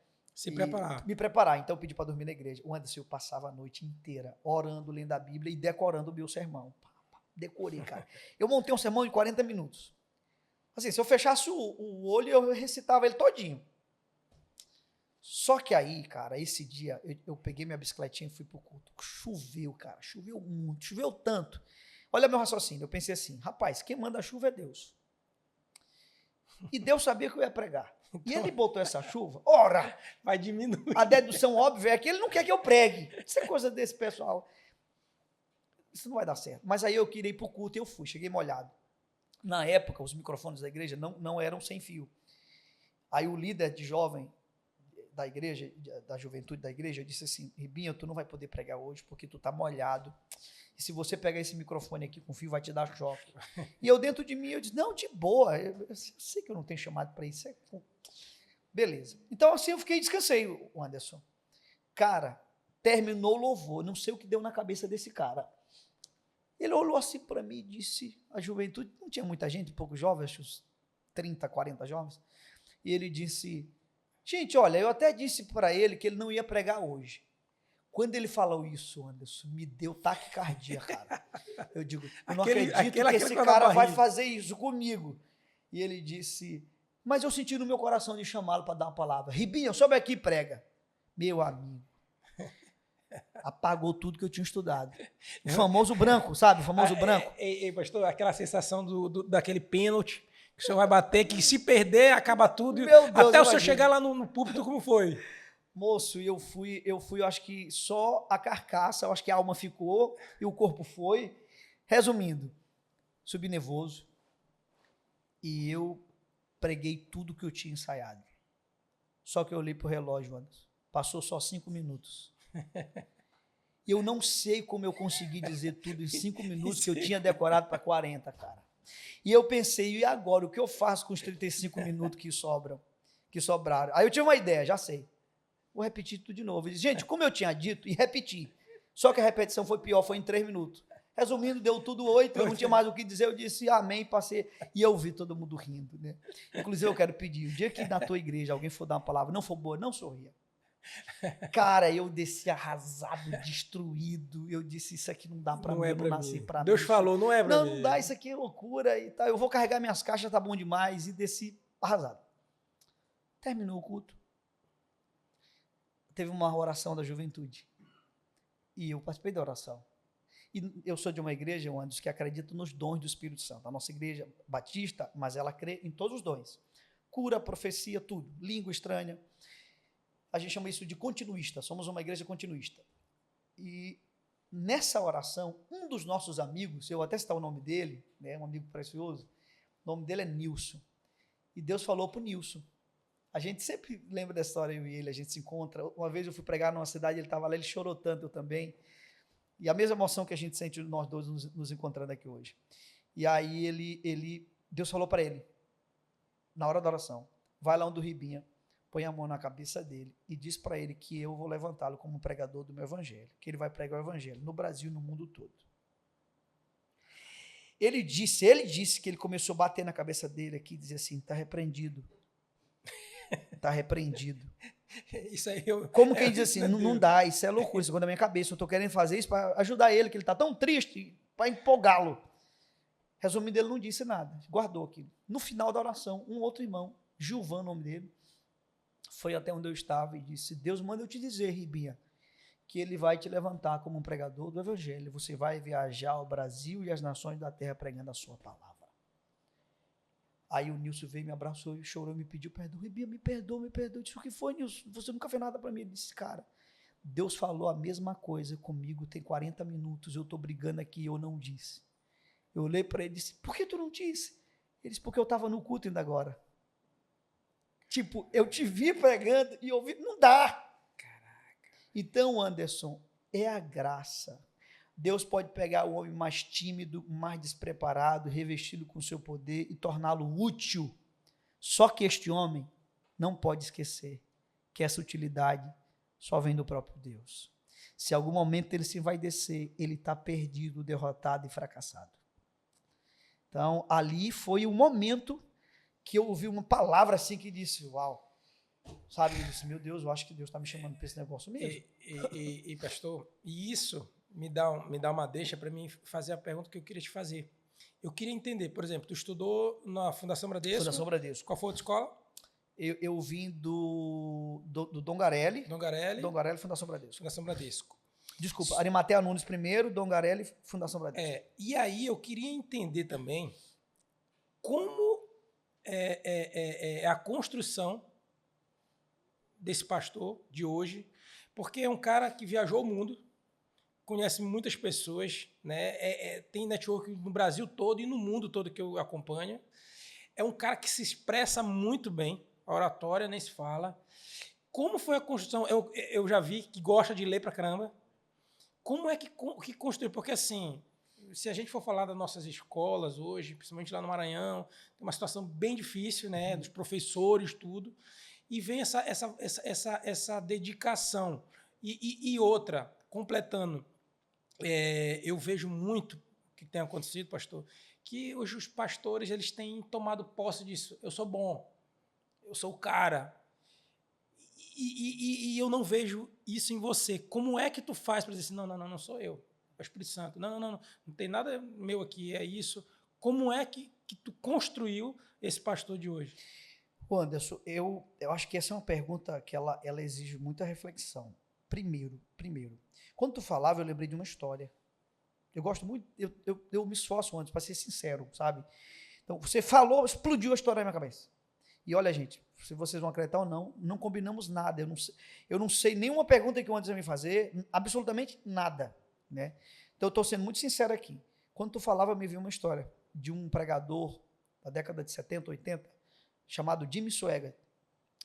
me preparar. Então eu pedi para dormir na igreja. O Anderson, eu passava a noite inteira orando, lendo a Bíblia e decorando o meu sermão. Decorei, cara. Eu montei um sermão em 40 minutos. Assim, se eu fechasse o olho, eu recitava ele todinho. Só que aí, cara, esse dia, eu peguei minha bicicletinha e fui pro culto. Choveu, cara, choveu muito, choveu tanto. Olha meu raciocínio, eu pensei assim, rapaz, quem manda a chuva é Deus. E Deus sabia que eu ia pregar. E ele botou essa chuva, ora, vai diminuir. A dedução óbvia é que ele não quer que eu pregue. Isso é coisa desse pessoal. Isso não vai dar certo. Mas aí eu queria ir pro culto e eu fui, cheguei molhado. Na época, os microfones da igreja não eram sem fio. Aí o líder de jovem da igreja, da juventude da igreja, disse assim, Ribinha, tu não vai poder pregar hoje porque tu tá molhado. E se você pegar esse microfone aqui com fio, vai te dar choque. E eu dentro de mim, eu disse, não, de boa, eu sei que eu não tenho chamado para isso. Beleza. Então assim eu fiquei, descansei, o Anderson. Cara, terminou o louvor, não sei o que deu na cabeça desse cara. Ele olhou assim para mim e disse, a juventude, não tinha muita gente, poucos jovens, acho uns 30, 40 jovens, e ele disse, gente, olha, eu até disse para ele que ele não ia pregar hoje. Quando ele falou isso, Anderson, me deu taquicardia, cara. Eu digo, eu não acredito que esse cara vai fazer isso comigo. E ele disse, mas eu senti no meu coração de chamá-lo para dar uma palavra. Ribinha, sobe aqui e prega. Meu amigo. Apagou tudo que eu tinha estudado. O famoso branco, sabe? O famoso branco. Pastor, aquela sensação daquele pênalti que o senhor vai bater, que se perder, acaba tudo. Meu Deus, até o senhor chegar lá no púlpito, como foi? Moço, eu fui, eu acho que só a carcaça, eu acho que a alma ficou e o corpo foi. Resumindo, subi nervoso e eu preguei tudo que eu tinha ensaiado. Só que eu olhei pro relógio, Anderson. Passou só 5 minutos. E eu não sei como eu consegui dizer tudo em 5 minutos que eu tinha decorado para 40, cara. E eu pensei, e agora? O que eu faço com os 35 minutos que sobraram? Aí eu tive uma ideia, já sei. Vou repetir tudo de novo. Gente, como eu tinha dito, e repeti. Só que a repetição foi pior, foi em 3 minutos. Resumindo, deu tudo 8, eu não tinha mais o que dizer, eu disse amém, passei. E eu vi todo mundo rindo, né? Inclusive, eu quero pedir, o dia que na tua igreja alguém for dar uma palavra, não for boa, não sorria. Cara, eu desci arrasado, destruído. Eu disse, isso aqui não dá pra mim, eu não nasci pra mim. Deus falou, não é pra mim. Não dá, isso aqui é loucura e tal. Eu vou carregar minhas caixas, tá bom demais. E desci arrasado. Terminou o culto. Teve uma oração da juventude. E eu participei da oração. E eu sou de uma igreja, Anderson, que acredita nos dons do Espírito Santo. A nossa igreja batista, mas ela crê em todos os dons. Cura, profecia, tudo. Língua estranha. A gente chama isso de continuista. Somos uma igreja continuista. E nessa oração, um dos nossos amigos, eu vou até citar o nome dele, né, um amigo precioso, o nome dele é Nilson. E Deus falou para o Nilson. A gente sempre lembra dessa história, eu e ele, a gente se encontra. Uma vez eu fui pregar numa cidade, ele estava lá, ele chorou tanto, eu também. E a mesma emoção que a gente sente nós dois nos encontrando aqui hoje. E aí Deus falou para ele, na hora da oração, vai lá onde o Ribinha, põe a mão na cabeça dele e diz para ele que eu vou levantá-lo como pregador do meu evangelho, que ele vai pregar o evangelho no Brasil e no mundo todo. Ele disse que ele começou a bater na cabeça dele aqui e dizer assim, está repreendido. Está repreendido. Isso aí como quem diz assim, não dá, isso é loucura, isso é na minha cabeça, eu estou querendo fazer isso para ajudar ele, que ele está tão triste, para empolgá-lo. Resumindo, ele não disse nada, guardou aquilo. No final da oração, um outro irmão, Gilvan, o nome dele, foi até onde eu estava e disse, Deus manda eu te dizer, Ribinha, que ele vai te levantar como um pregador do evangelho, você vai viajar ao Brasil e às nações da terra pregando a sua palavra. Aí o Nilson veio, me abraçou, chorou, me pediu perdão. Ribinha, me perdoa. Eu disse, o que foi, Nilson? Você nunca fez nada para mim. Ele disse, cara, Deus falou a mesma coisa comigo, tem 40 minutos, eu estou brigando aqui e eu não disse. Eu olhei para ele e disse, por que tu não disse? Ele disse, porque eu estava no culto ainda agora. Tipo, eu te vi pregando e ouvi, não dá. Caraca. Então, Anderson, é a graça. Deus pode pegar o homem mais tímido, mais despreparado, revestido com seu poder e torná-lo útil. Só que este homem não pode esquecer que essa utilidade só vem do próprio Deus. Se em algum momento ele se vai descer, ele está perdido, derrotado e fracassado. Então, ali foi o momento que eu ouvi uma palavra assim que disse, uau, sabe? Eu disse, meu Deus, eu acho que Deus está me chamando para esse negócio mesmo. E pastor, e isso me dá uma deixa para mim fazer a pergunta que eu queria te fazer. Eu queria entender, por exemplo, tu estudou na Fundação Bradesco. Fundação Bradesco. Qual foi a outra escola? Eu vim do Dongarelli. Dongarelli, Fundação Bradesco. Fundação Bradesco. Desculpa, Arimatea Nunes primeiro, Dongarelli, Fundação Bradesco. E aí eu queria entender também como é a construção desse pastor de hoje, porque é um cara que viajou o mundo, conhece muitas pessoas, né? Tem network no Brasil todo e no mundo todo que eu acompanho. É um cara que se expressa muito bem, a oratória nem se fala. Como foi a construção? Eu já vi que gosta de ler pra caramba. Como é que construiu? Porque, assim, se a gente for falar das nossas escolas hoje, principalmente lá no Maranhão, tem uma situação bem difícil, né? Dos professores, tudo. E vem essa dedicação. E outra, completando, eu vejo muito que tem acontecido, pastor, que hoje os pastores eles têm tomado posse disso. Eu sou bom, eu sou o cara. E eu não vejo isso em você. Como é que tu faz para dizer assim, não sou eu, é o Espírito Santo. Não tem nada meu aqui, é isso. Como é que tu construiu esse pastor de hoje? Anderson, eu acho que essa é uma pergunta que ela exige muita reflexão. Primeiro, quando tu falava, eu lembrei de uma história. Eu gosto muito, eu me esforço antes, para ser sincero, sabe? Então, você falou, explodiu a história na minha cabeça. E olha, gente, se vocês vão acreditar ou não combinamos nada. Eu não sei nenhuma pergunta que o Anderson vai me fazer, absolutamente nada, né? Então, eu estou sendo muito sincero aqui. Quando tu falava, me veio uma história de um pregador da década de 70, 80, chamado Jimmy Swaggart.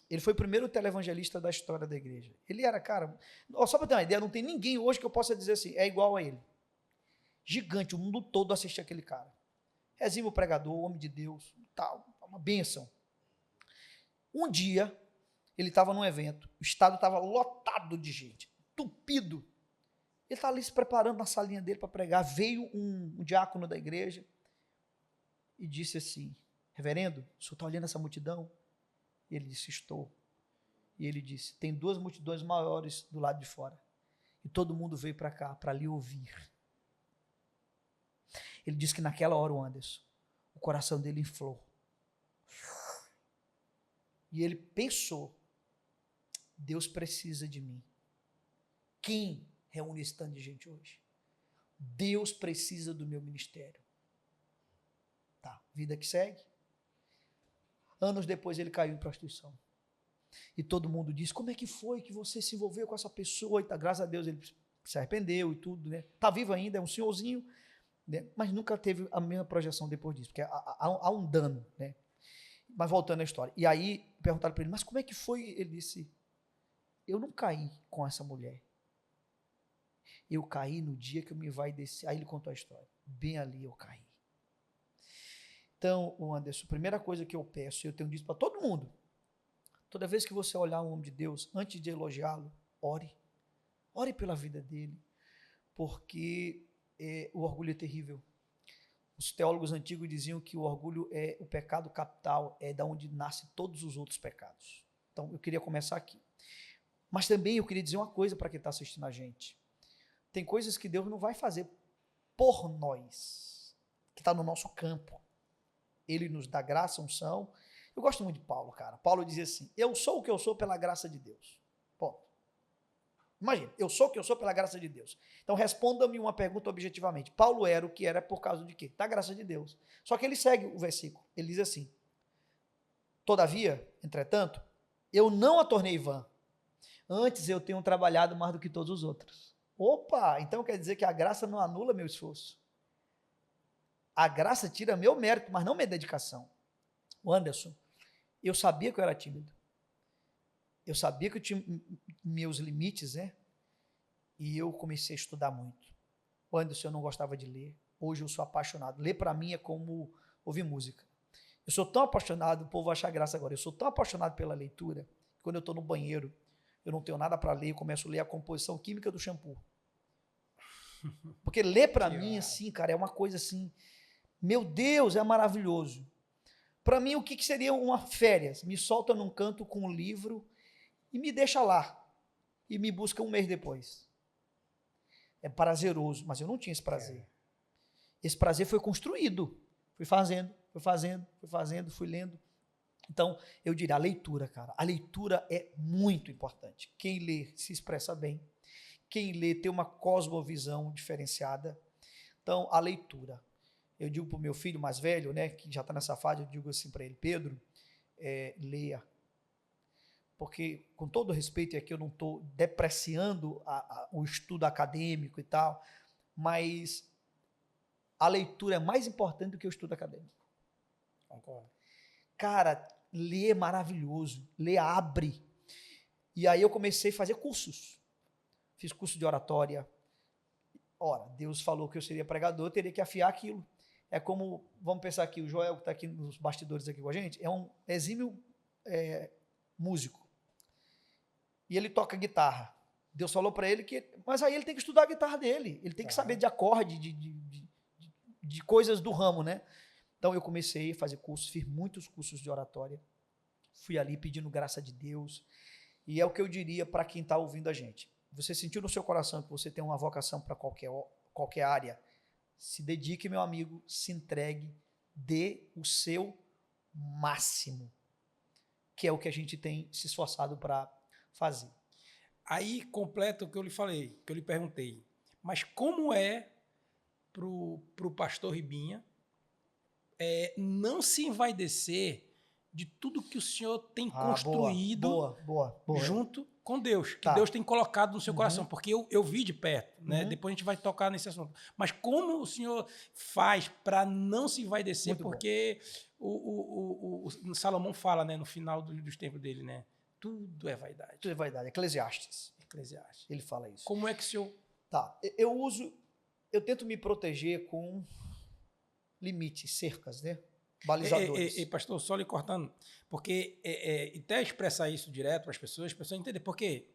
Ele foi o primeiro televangelista da história da igreja. Ele era, cara, só para ter uma ideia, não tem ninguém hoje que eu possa dizer assim, é igual a ele. Gigante, o mundo todo assistia aquele cara. Exímio pregador, homem de Deus, tal, uma bênção. Um dia, ele estava num evento, o estado estava lotado de gente, tupido. Ele estava ali se preparando na salinha dele para pregar. Veio um diácono da igreja e disse assim, reverendo, o senhor está olhando essa multidão? E ele disse, estou. E ele disse, tem duas multidões maiores do lado de fora. E todo mundo veio para cá, para lhe ouvir. Ele disse que naquela hora, o Anderson, o coração dele inflou. E ele pensou, Deus precisa de mim. Quem reúne esse tanto de gente hoje? Deus precisa do meu ministério. Tá, vida que segue. Anos depois ele caiu em prostituição. E todo mundo disse, como é que foi que você se envolveu com essa pessoa? E tá, graças a Deus ele se arrependeu e tudo, né? Tá vivo ainda, é um senhorzinho, né? Mas nunca teve a mesma projeção depois disso, porque há um dano, né? Mas voltando à história. E aí perguntaram para ele, mas como é que foi? Ele disse, eu não caí com essa mulher. Eu caí no dia que eu me vai descer. Aí ele contou a história. Bem ali eu caí. Então, Anderson, a primeira coisa que eu peço, eu tenho dito para todo mundo, toda vez que você olhar um homem de Deus, antes de elogiá-lo, ore. Ore pela vida dele, porque o orgulho é terrível. Os teólogos antigos diziam que o orgulho é o pecado capital, é da onde nascem todos os outros pecados. Então, eu queria começar aqui. Mas também eu queria dizer uma coisa para quem está assistindo a gente. Tem coisas que Deus não vai fazer por nós, que está no nosso campo. Ele nos dá graça, unção. Eu gosto muito de Paulo, cara. Paulo dizia assim, eu sou o que eu sou pela graça de Deus. Ponto. Imagina, eu sou o que eu sou pela graça de Deus. Então, responda-me uma pergunta objetivamente. Paulo era o que era por causa de quê? Da graça de Deus. Só que ele segue o versículo. Ele diz assim, todavia, entretanto, eu não a tornei vã. Antes eu tenho trabalhado mais do que todos os outros. Opa, então quer dizer que a graça não anula meu esforço. A graça tira meu mérito, mas não minha dedicação. O Anderson, eu sabia que eu era tímido. eu sabia que eu tinha meus limites, né? E eu comecei a estudar muito. Anderson, eu não gostava de ler. Hoje eu sou apaixonado. Ler para mim é como ouvir música. Eu sou tão apaixonado, o povo vai achar graça agora, eu sou tão apaixonado pela leitura, que quando eu estou no banheiro, eu não tenho nada para ler, eu começo a ler a composição química do shampoo. Porque ler para mim, assim, cara, é uma coisa assim, meu Deus, é maravilhoso. Para mim, o que seria uma férias? Me solta num canto com um livro e me deixa lá. E me busca um mês depois. É prazeroso, mas eu não tinha esse prazer. Esse prazer foi construído. Fui fazendo, fui lendo. Então, eu diria, a leitura, cara. A leitura é muito importante. Quem lê se expressa bem. Quem lê tem uma cosmovisão diferenciada. Então, a leitura. Eu digo para o meu filho mais velho, né, que já está nessa fase, eu digo assim para ele, Pedro, leia. Porque, com todo respeito, e aqui eu não estou depreciando o estudo acadêmico e tal, mas a leitura é mais importante do que o estudo acadêmico. Concordo. Cara, ler é maravilhoso, ler abre. E aí eu comecei a fazer cursos. Fiz curso de oratória. Ora, Deus falou que eu seria pregador, eu teria que afiar aquilo. É como, vamos pensar aqui, o Joel que está aqui nos bastidores aqui com a gente, é um exímio músico. E ele toca guitarra. Deus falou para ele que... Mas aí ele tem que estudar a guitarra dele. Ele tem que saber de acorde, de coisas do ramo, né? Então eu comecei a fazer cursos, fiz muitos cursos de oratória. Fui ali pedindo graça de Deus. E é o que eu diria para quem está ouvindo a gente. Você sentiu no seu coração que você tem uma vocação para qualquer área? Se dedique, meu amigo, se entregue, dê o seu máximo, que é o que a gente tem se esforçado para fazer. Aí completa o que eu lhe falei, que eu lhe perguntei. Mas como é pro pastor Ribinha não se envaidecer de tudo que o senhor tem construído boa. junto com Deus, que Tá. Deus tem colocado no seu coração, porque eu vi de perto, né? Depois a gente vai tocar nesse assunto. Mas como o senhor faz para não se envaidecer? Muito Porque o Salomão fala, né, no final dos tempos dele, né? Tudo é vaidade. Tudo é vaidade. Eclesiastes. Ele fala isso. Como é que o senhor... Tá. Eu tento me proteger com limites, cercas, né? Balizadores. Pastor, só lhe cortando, porque até expressar isso direto para as pessoas entendem, porque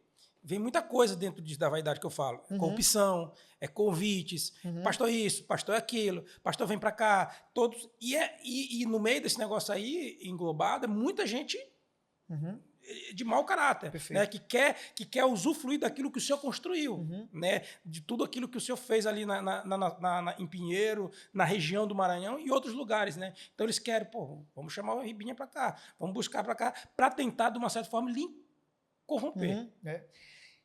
vem muita coisa dentro disso da vaidade que eu falo. Corrupção, convites, pastor isso, pastor aquilo, pastor vem para cá, todos. E no meio desse negócio aí, englobado, é muita gente de mau caráter, né? que quer usufruir daquilo que o senhor construiu, né? De tudo aquilo que o senhor fez ali em Pinheiro, na região do Maranhão e outros lugares. Né? Então eles querem, vamos chamar o Ribinha para cá, vamos buscar para cá, para tentar, de uma certa forma, lhe corromper.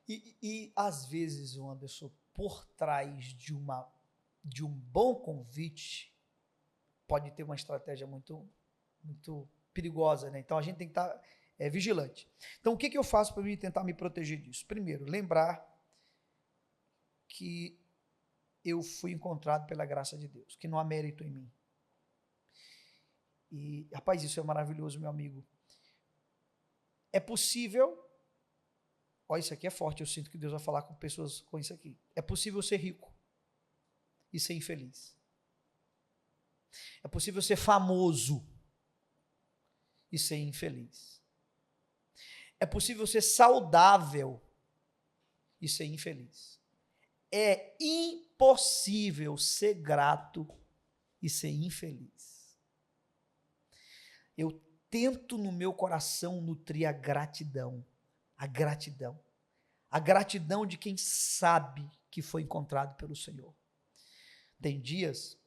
E às vezes, Anderson, por trás de um bom convite, pode ter uma estratégia muito, muito perigosa. Né? Então a gente tem que estar... vigilante. Então, o que eu faço para tentar me proteger disso? Primeiro, lembrar que eu fui encontrado pela graça de Deus, que não há mérito em mim. E, rapaz, isso é maravilhoso, meu amigo. É possível... Olha, isso aqui é forte, eu sinto que Deus vai falar com pessoas com isso aqui. É possível ser rico e ser infeliz. É possível ser famoso e ser infeliz. É possível ser saudável e ser infeliz. É impossível ser grato e ser infeliz. Eu tento no meu coração nutrir a gratidão. A gratidão. A gratidão de quem sabe que foi encontrado pelo Senhor. Tem dias,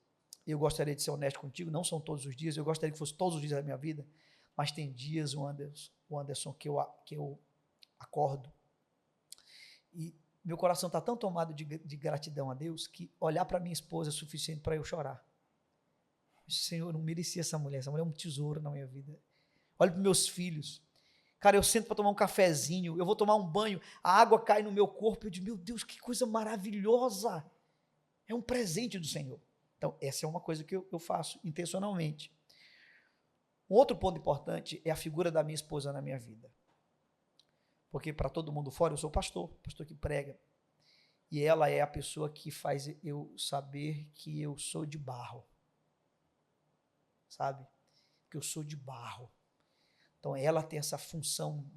eu gostaria de ser honesto contigo, não são todos os dias, eu gostaria que fosse todos os dias da minha vida, mas tem dias, o Anderson, que eu acordo e meu coração está tão tomado de gratidão a Deus que olhar para minha esposa é suficiente para eu chorar. Senhor, eu não merecia essa mulher é um tesouro na minha vida. Olha para meus filhos. Cara, eu sento para tomar um cafezinho, eu vou tomar um banho, a água cai no meu corpo, eu digo, meu Deus, que coisa maravilhosa. É um presente do Senhor. Então, essa é uma coisa que eu faço intencionalmente. Um outro ponto importante é a figura da minha esposa na minha vida. porque para todo mundo fora eu sou pastor que prega. E ela é a pessoa que faz eu saber que eu sou de barro. Sabe? Que eu sou de barro. Então ela tem essa função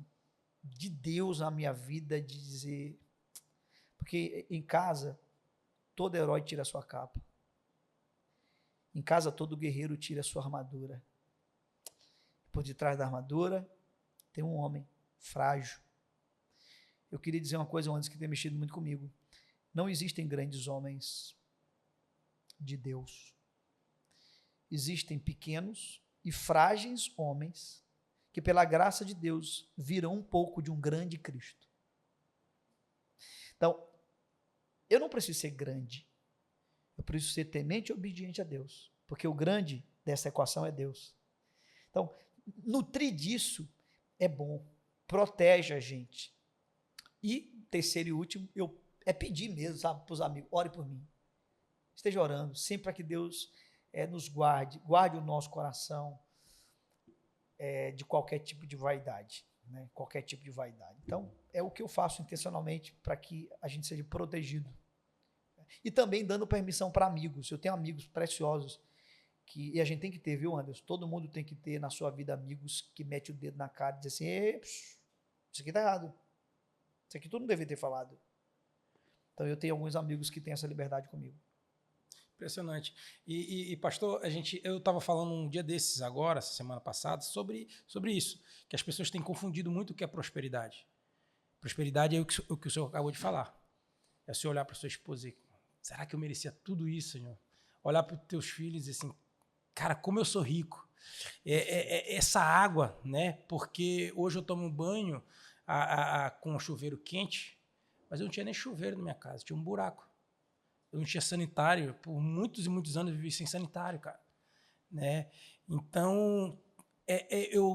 de Deus na minha vida de dizer... Porque em casa, todo herói tira a sua capa. Em casa, todo guerreiro tira a sua armadura. Por detrás da armadura, tem um homem frágil. Eu queria dizer uma coisa antes que tem mexido muito comigo. Não existem grandes homens de Deus. Existem pequenos e frágeis homens que, pela graça de Deus, viram um pouco de um grande Cristo. Então, eu não preciso ser grande. Eu preciso ser temente e obediente a Deus. Porque o grande dessa equação é Deus. Então, nutrir disso é bom. Protege a gente. E, terceiro e último, é pedir mesmo, sabe, para os amigos, ore por mim. Esteja orando, sempre para que Deus nos guarde o nosso coração de qualquer tipo de vaidade, né? Qualquer tipo de vaidade. Então, é o que eu faço intencionalmente para que a gente seja protegido. E também dando permissão para amigos. Eu tenho amigos preciosos e a gente tem que ter, viu, Anderson? Todo mundo tem que ter na sua vida amigos que metem o dedo na cara e dizem assim, isso aqui tá errado. Isso aqui tu não deveria ter falado. Então eu tenho alguns amigos que têm essa liberdade comigo. Impressionante. E pastor, eu estava falando um dia desses agora, semana passada, sobre isso, que as pessoas têm confundido muito o que é prosperidade. Prosperidade é o que o senhor acabou de falar. É você olhar para sua esposa e será que eu merecia tudo isso, Senhor? Olhar para os teus filhos e assim, cara, como eu sou rico. Essa água, né? Porque hoje eu tomo um banho com um chuveiro quente, mas eu não tinha nem chuveiro na minha casa, tinha um buraco. Eu não tinha sanitário, por muitos e muitos anos eu vivi sem sanitário, cara. Né? Então,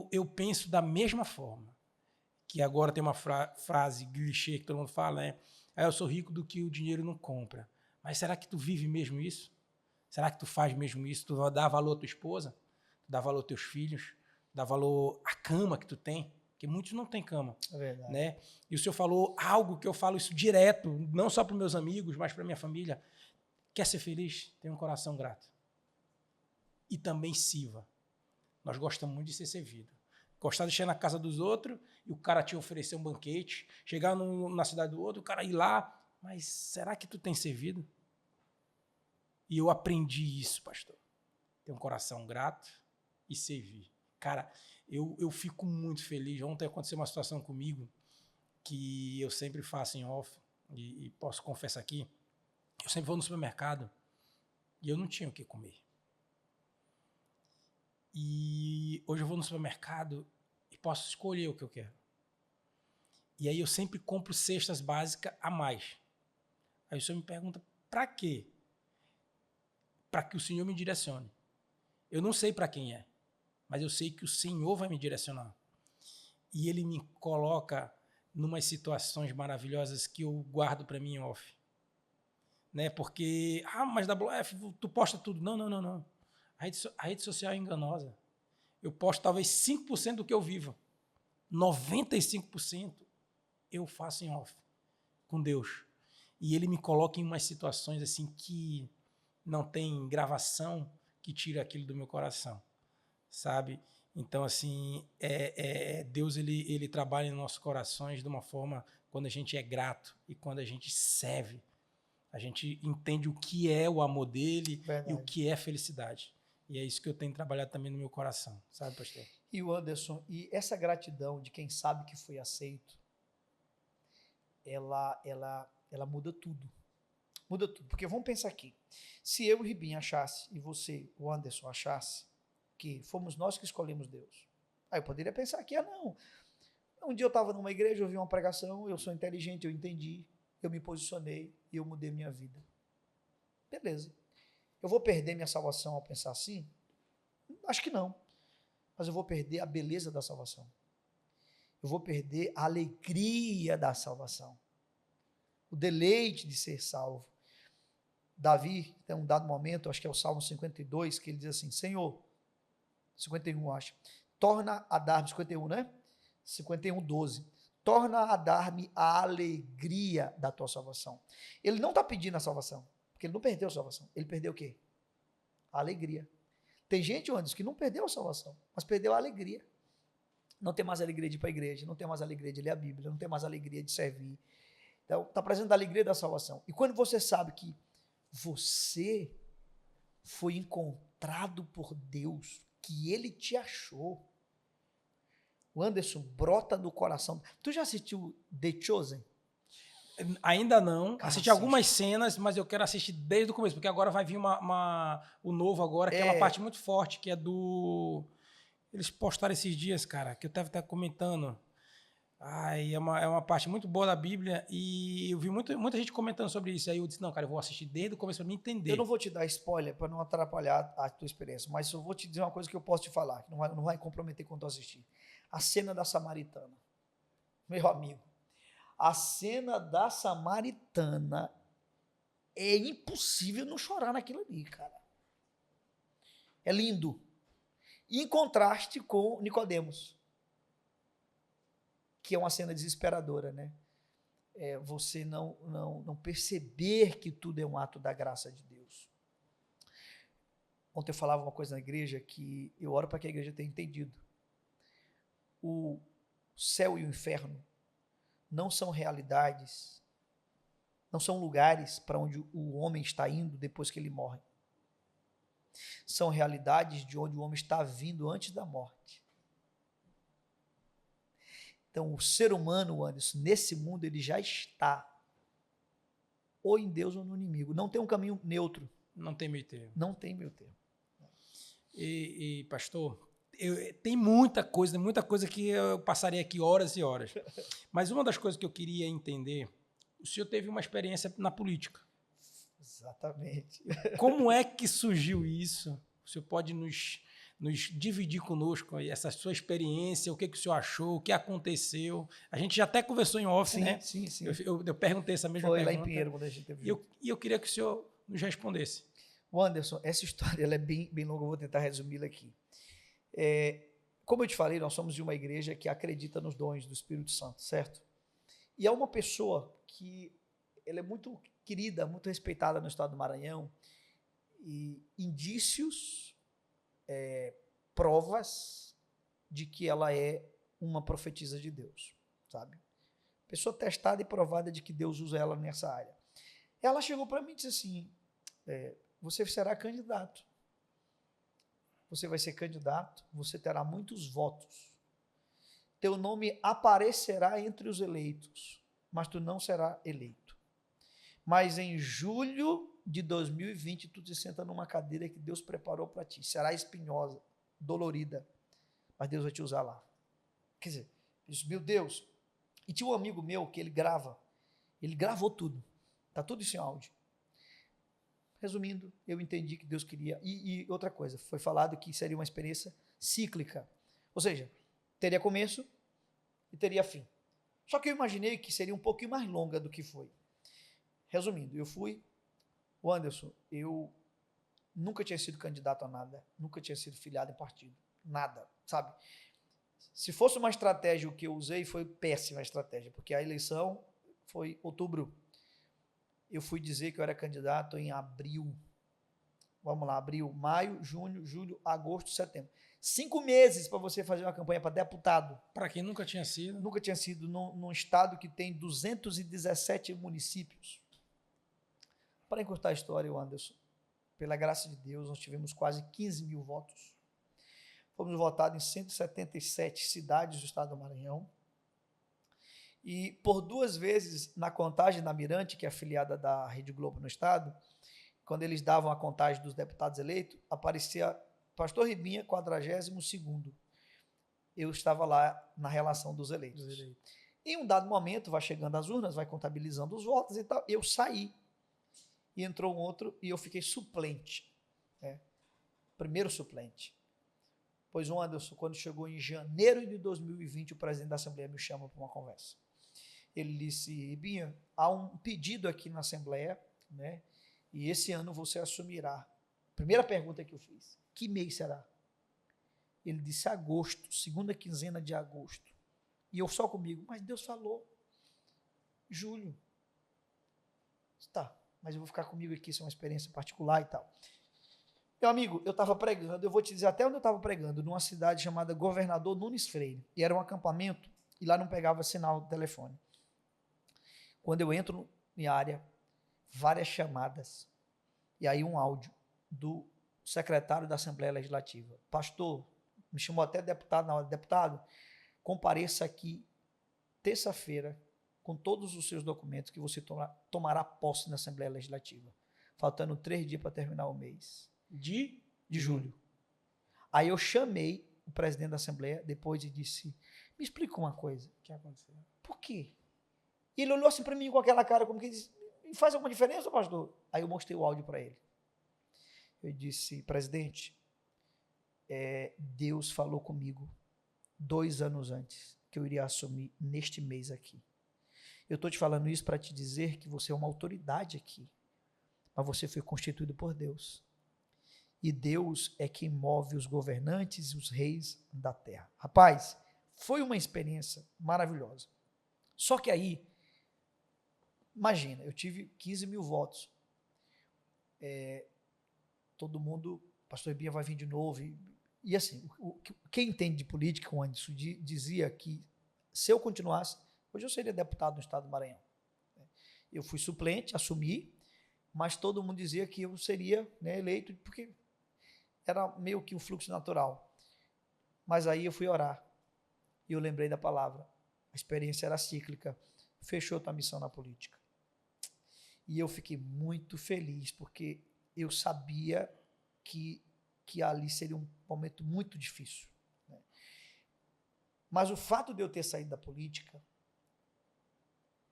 eu penso da mesma forma, que agora tem uma frase clichê que todo mundo fala, né? Eu sou rico do que o dinheiro não compra. Mas será que tu vive mesmo isso? Será que tu faz mesmo isso? Tu dá valor à tua esposa? Tu dá valor aos teus filhos? Dá valor à cama que tu tem? Porque muitos não têm cama. É verdade. Né? E o senhor falou algo que eu falo isso direto, não só para os meus amigos, mas para minha família. Quer ser feliz? Tem um coração grato. E também sirva. Nós gostamos muito de ser servido. Gostar de chegar na casa dos outros e o cara te oferecer um banquete, chegar na cidade do outro, o cara ir lá, mas será que tu tem servido? E eu aprendi isso, pastor. Ter um coração grato e servir. Cara, eu fico muito feliz. Ontem aconteceu uma situação comigo que eu sempre faço em off, e posso confessar aqui, eu sempre vou no supermercado e eu não tinha o que comer. E hoje eu vou no supermercado e posso escolher o que eu quero. E aí eu sempre compro cestas básicas a mais. Aí o senhor me pergunta, para quê? Para que o Senhor me direcione. Eu não sei para quem é, mas eu sei que o Senhor vai me direcionar. E Ele me coloca numas situações maravilhosas que eu guardo para mim em off. Né? Porque, mas WF, tu posta tudo. Não. A rede social é enganosa. Eu posto talvez 5% do que eu vivo. 95% eu faço em off, com Deus. E Ele me coloca em umas situações assim que não tem gravação que tira aquilo do meu coração, sabe? Então, assim, Deus ele trabalha em nossos corações de uma forma quando a gente é grato e quando a gente serve. A gente entende o que é o amor dele. Verdade. E o que é felicidade. E é isso que eu tenho trabalhado também no meu coração, sabe, pastor? E o Anderson, e essa gratidão de quem sabe que foi aceito, ela muda tudo. Muda tudo. Porque vamos pensar aqui. Se eu e o Ribinho achasse, e você, o Anderson, achasse que fomos nós que escolhemos Deus, aí eu poderia pensar que, não. Um dia eu estava numa igreja, eu ouvi uma pregação, eu sou inteligente, eu entendi, eu me posicionei e eu mudei minha vida. Beleza. Eu vou perder minha salvação ao pensar assim? Acho que não. Mas eu vou perder a beleza da salvação. Eu vou perder a alegria da salvação. O deleite de ser salvo. Davi, tem um dado momento, acho que é o Salmo 52, que ele diz assim, Senhor, 51 acho, torna a dar, 51, né? 51, 12. torna a dar-me a alegria da tua salvação. Ele não está pedindo a salvação, porque ele não perdeu a salvação. Ele perdeu o quê? A alegria. Tem gente, Anderson, que não perdeu a salvação, mas perdeu a alegria. Não tem mais alegria de ir para a igreja, não tem mais alegria de ler a Bíblia, não tem mais alegria de servir. Então, está presente a alegria da salvação. E quando você sabe que você foi encontrado por Deus, que Ele te achou, o Anderson brota do coração. Tu já assistiu The Chosen? Ainda não. Cara, Assisti algumas cenas, mas eu quero assistir desde o começo, porque agora vai vir o novo agora, que é uma parte muito forte, que é do... Eles postaram esses dias, cara, que eu estava até comentando. Ai, é uma parte muito boa da Bíblia e eu vi muita gente comentando sobre isso. Aí eu disse, não, cara, eu vou assistir desde o começo para me entender. Eu não vou te dar spoiler para não atrapalhar a tua experiência, mas eu vou te dizer uma coisa que eu posso te falar, que não vai comprometer quando tu assistir. A cena da Samaritana. Meu amigo, a cena da Samaritana é impossível não chorar naquilo ali, cara. É lindo. Em contraste com Nicodemos, que é uma cena desesperadora, né? Você não perceber que tudo é um ato da graça de Deus. Ontem eu falava uma coisa na igreja que eu oro para que a igreja tenha entendido. O céu e o inferno não são realidades, não são lugares para onde o homem está indo depois que ele morre. São realidades de onde o homem está vindo antes da morte. Então, o ser humano, Anderson, nesse mundo, ele já está ou em Deus ou no inimigo. Não tem um caminho neutro. Não tem meio termo. Não tem meio termo. E pastor, tem muita coisa que eu passaria aqui horas e horas. Mas uma das coisas que eu queria entender, o senhor teve uma experiência na política. Exatamente. Como é que surgiu isso? O senhor pode nos dividir conosco aí essa sua experiência, o que o senhor achou, o que aconteceu. A gente já até conversou em off, Sim, né? sim. Eu perguntei essa mesma Foi pergunta. lá em Pinheiro, quando a gente teve. E eu queria que o senhor nos respondesse. O Anderson, essa história ela é bem longa, eu vou tentar resumi-la aqui. Como eu te falei, nós somos de uma igreja que acredita nos dons do Espírito Santo, certo? E há uma pessoa que ela é muito querida, muito respeitada no estado do Maranhão, e indícios, provas de que ela é uma profetisa de Deus, sabe? Pessoa testada e provada de que Deus usa ela nessa área. Ela chegou para mim e disse assim, você será candidato. Você vai ser candidato, você terá muitos votos. Teu nome aparecerá entre os eleitos, mas tu não será eleito. Mas em julho de 2020, tu te senta numa cadeira que Deus preparou para ti. Será espinhosa, dolorida, mas Deus vai te usar lá. Quer dizer, eu disse, meu Deus. E tinha um amigo meu que ele gravou tudo. Está tudo isso em áudio. Resumindo, eu entendi que Deus queria. E outra coisa, foi falado que seria uma experiência cíclica. Ou seja, teria começo e teria fim. Só que eu imaginei que seria um pouquinho mais longa do que foi. Resumindo, eu fui, o Anderson, eu nunca tinha sido candidato a nada, nunca tinha sido filiado em partido, nada, sabe? Se fosse uma estratégia, o que eu usei foi péssima estratégia, porque a eleição foi outubro. Eu fui dizer que eu era candidato em abril. Vamos lá, abril, maio, junho, julho, agosto, setembro. 5 meses para você fazer uma campanha para deputado. Para quem nunca tinha sido. Nunca tinha sido num estado que tem 217 municípios. Para encurtar a história, Anderson, pela graça de Deus, nós tivemos quase 15 mil votos. Fomos votados em 177 cidades do estado do Maranhão. E por 2 vezes, na contagem da Mirante, que é afiliada da Rede Globo no estado, quando eles davam a contagem dos deputados eleitos, aparecia Pastor Ribinha, 42º. Eu estava lá na relação dos eleitos. Em um dado momento, vai chegando as urnas, vai contabilizando os votos e tal. Eu saí e entrou um outro e eu fiquei suplente. Primeiro suplente. Pois o Anderson, quando chegou em janeiro de 2020, o presidente da Assembleia me chama para uma conversa. Ele disse, Ribinha, há um pedido aqui na Assembleia, né? E esse ano você assumirá. Primeira pergunta que eu fiz, que mês será? Ele disse agosto, segunda quinzena de agosto. E eu só comigo, mas Deus falou, Júlio, tá, mas eu vou ficar comigo aqui, isso é uma experiência particular e tal. Meu amigo, eu estava pregando, eu vou te dizer até onde eu estava pregando, numa cidade chamada Governador Nunes Freire, e era um acampamento, e lá não pegava sinal de telefone. Quando eu entro em área, várias chamadas, e aí um áudio do secretário da Assembleia Legislativa. Pastor, me chamou até deputado na hora, deputado, compareça aqui terça-feira com todos os seus documentos que você tomará posse na Assembleia Legislativa, faltando 3 dias para terminar o mês. De julho. Aí eu chamei o presidente da Assembleia depois e disse, me explica uma coisa. O que aconteceu? Por quê? E ele olhou assim para mim com aquela cara, como que disse, faz alguma diferença, pastor? Aí eu mostrei o áudio para ele. Eu disse, presidente, Deus falou comigo 2 anos antes que eu iria assumir neste mês aqui. Eu estou te falando isso para te dizer que você é uma autoridade aqui, mas você foi constituído por Deus. E Deus é quem move os governantes e os reis da terra. Rapaz, foi uma experiência maravilhosa. Só que aí, imagina, eu tive 15 mil votos. Todo mundo, pastor Ibinha vai vir de novo. E assim, quem entende de política, o Anderson, dizia que se eu continuasse, hoje eu seria deputado no estado do Maranhão. Eu fui suplente, assumi, mas todo mundo dizia que eu seria, né, eleito, porque era meio que um fluxo natural. Mas aí eu fui orar e eu lembrei da palavra. A experiência era cíclica. Fechou tua missão na política. E eu fiquei muito feliz, porque eu sabia que ali seria um momento muito difícil. Né? Mas o fato de eu ter saído da política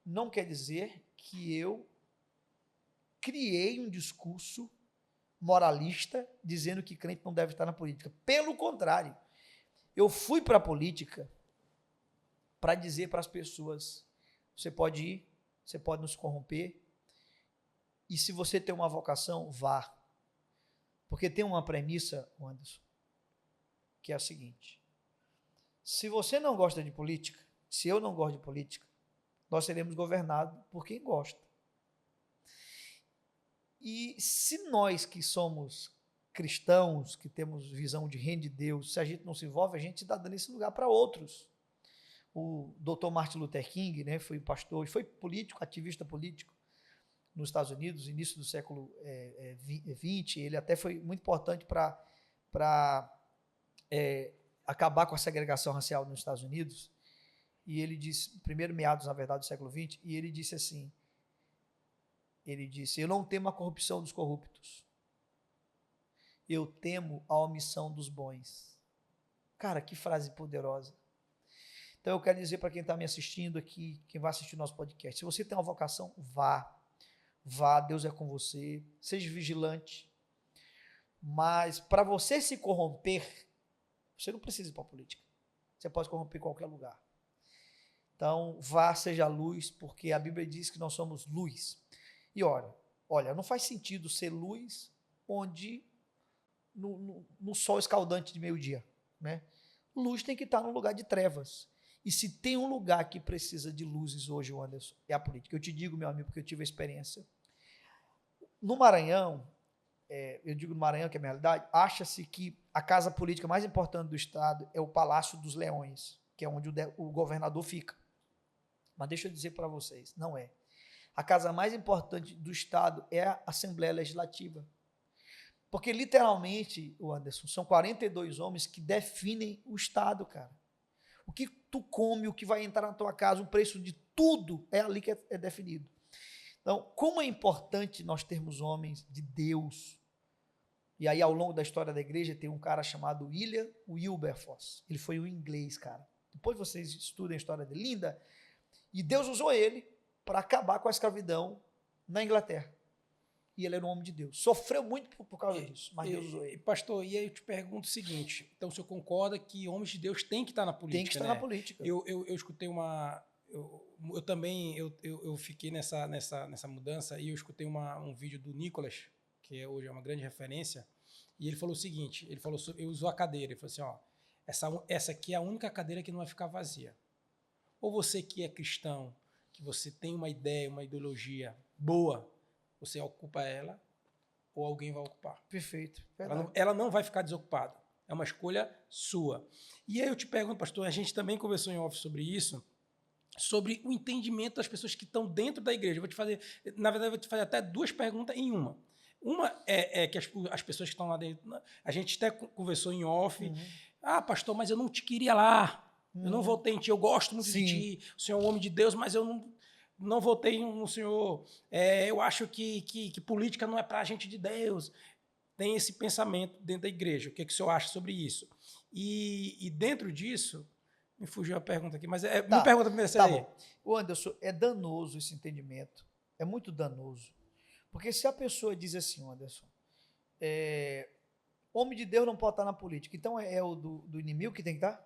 não quer dizer que eu criei um discurso moralista dizendo que crente não deve estar na política. Pelo contrário, eu fui para a política para dizer para as pessoas, você pode ir, você pode nos corromper, e se você tem uma vocação, vá. Porque tem uma premissa, Anderson, que é a seguinte, se você não gosta de política, se eu não gosto de política, nós seremos governados por quem gosta. E se nós que somos cristãos, que temos visão de reino de Deus, se a gente não se envolve, a gente está dando esse lugar para outros. O Dr. Martin Luther King, né, foi pastor, foi político, ativista político nos Estados Unidos, início do século XX. Ele até foi muito importante para acabar com a segregação racial nos Estados Unidos. E ele disse, primeiro meados, na verdade, do século XX, e ele disse assim, eu não temo a corrupção dos corruptos, eu temo a omissão dos bons. Cara, que frase poderosa. Então eu quero dizer para quem está me assistindo aqui, quem vai assistir o nosso podcast, se você tem uma vocação, vá, Deus é com você, seja vigilante, mas para você se corromper, você não precisa ir para a política, você pode se corromper em qualquer lugar. Então vá, seja luz, porque a Bíblia diz que nós somos luz. E olha, não faz sentido ser luz onde no sol escaldante de meio-dia, né? Luz tem que estar num lugar de trevas. E se tem um lugar que precisa de luzes hoje, Anderson, é a política. Eu te digo, meu amigo, porque eu tive a experiência. No Maranhão, eu digo no Maranhão, que é a minha realidade, acha-se que a casa política mais importante do estado é o Palácio dos Leões, que é onde o governador fica. Mas deixa eu dizer para vocês, não é. A casa mais importante do estado é a Assembleia Legislativa. Porque, literalmente, o Anderson, são 42 homens que definem o estado, cara. O que tu come, o que vai entrar na tua casa, o preço de tudo é ali que é definido. Então, como é importante nós termos homens de Deus. E aí, ao longo da história da igreja, tem um cara chamado William Wilberforce. Ele foi um inglês, cara. Depois vocês estudem a história dele, linda. E Deus usou ele para acabar com a escravidão na Inglaterra. E ele era um homem de Deus. Sofreu muito por causa disso, mas Deus usou ele. Pastor, e aí eu te pergunto o seguinte, então o senhor concorda que homens de Deus têm que estar na política, tem que estar, né, na política. Eu escutei eu também fiquei nessa mudança, e eu escutei um vídeo do Nicolas, que hoje é uma grande referência, e ele falou o seguinte, ele usou a cadeira, ele falou assim, essa aqui é a única cadeira que não vai ficar vazia. Ou você que é cristão, que você tem uma ideia, uma ideologia boa, você ocupa ela, ou alguém vai ocupar. Perfeito. Ela não vai ficar desocupada. É uma escolha sua. E aí eu te pergunto, pastor, a gente também conversou em off sobre isso, sobre o entendimento das pessoas que estão dentro da igreja. Eu vou te fazer, na verdade, eu vou te fazer até duas perguntas em uma. Uma é que as pessoas que estão lá dentro, a gente até conversou em off, pastor, mas eu não te queria lá, eu não votei em ti, eu gosto muito de ti, o senhor é um homem de Deus, mas eu não votei no senhor, eu acho que política não é para a gente de Deus. Tem esse pensamento dentro da igreja. O que o senhor acha sobre isso? E dentro disso, me fugiu a pergunta aqui, mas me pergunta primeiro. Tá bom. O Anderson, é danoso esse entendimento, é muito danoso. Porque se a pessoa diz assim, Anderson, homem de Deus não pode estar na política, então é o do inimigo que tem que estar?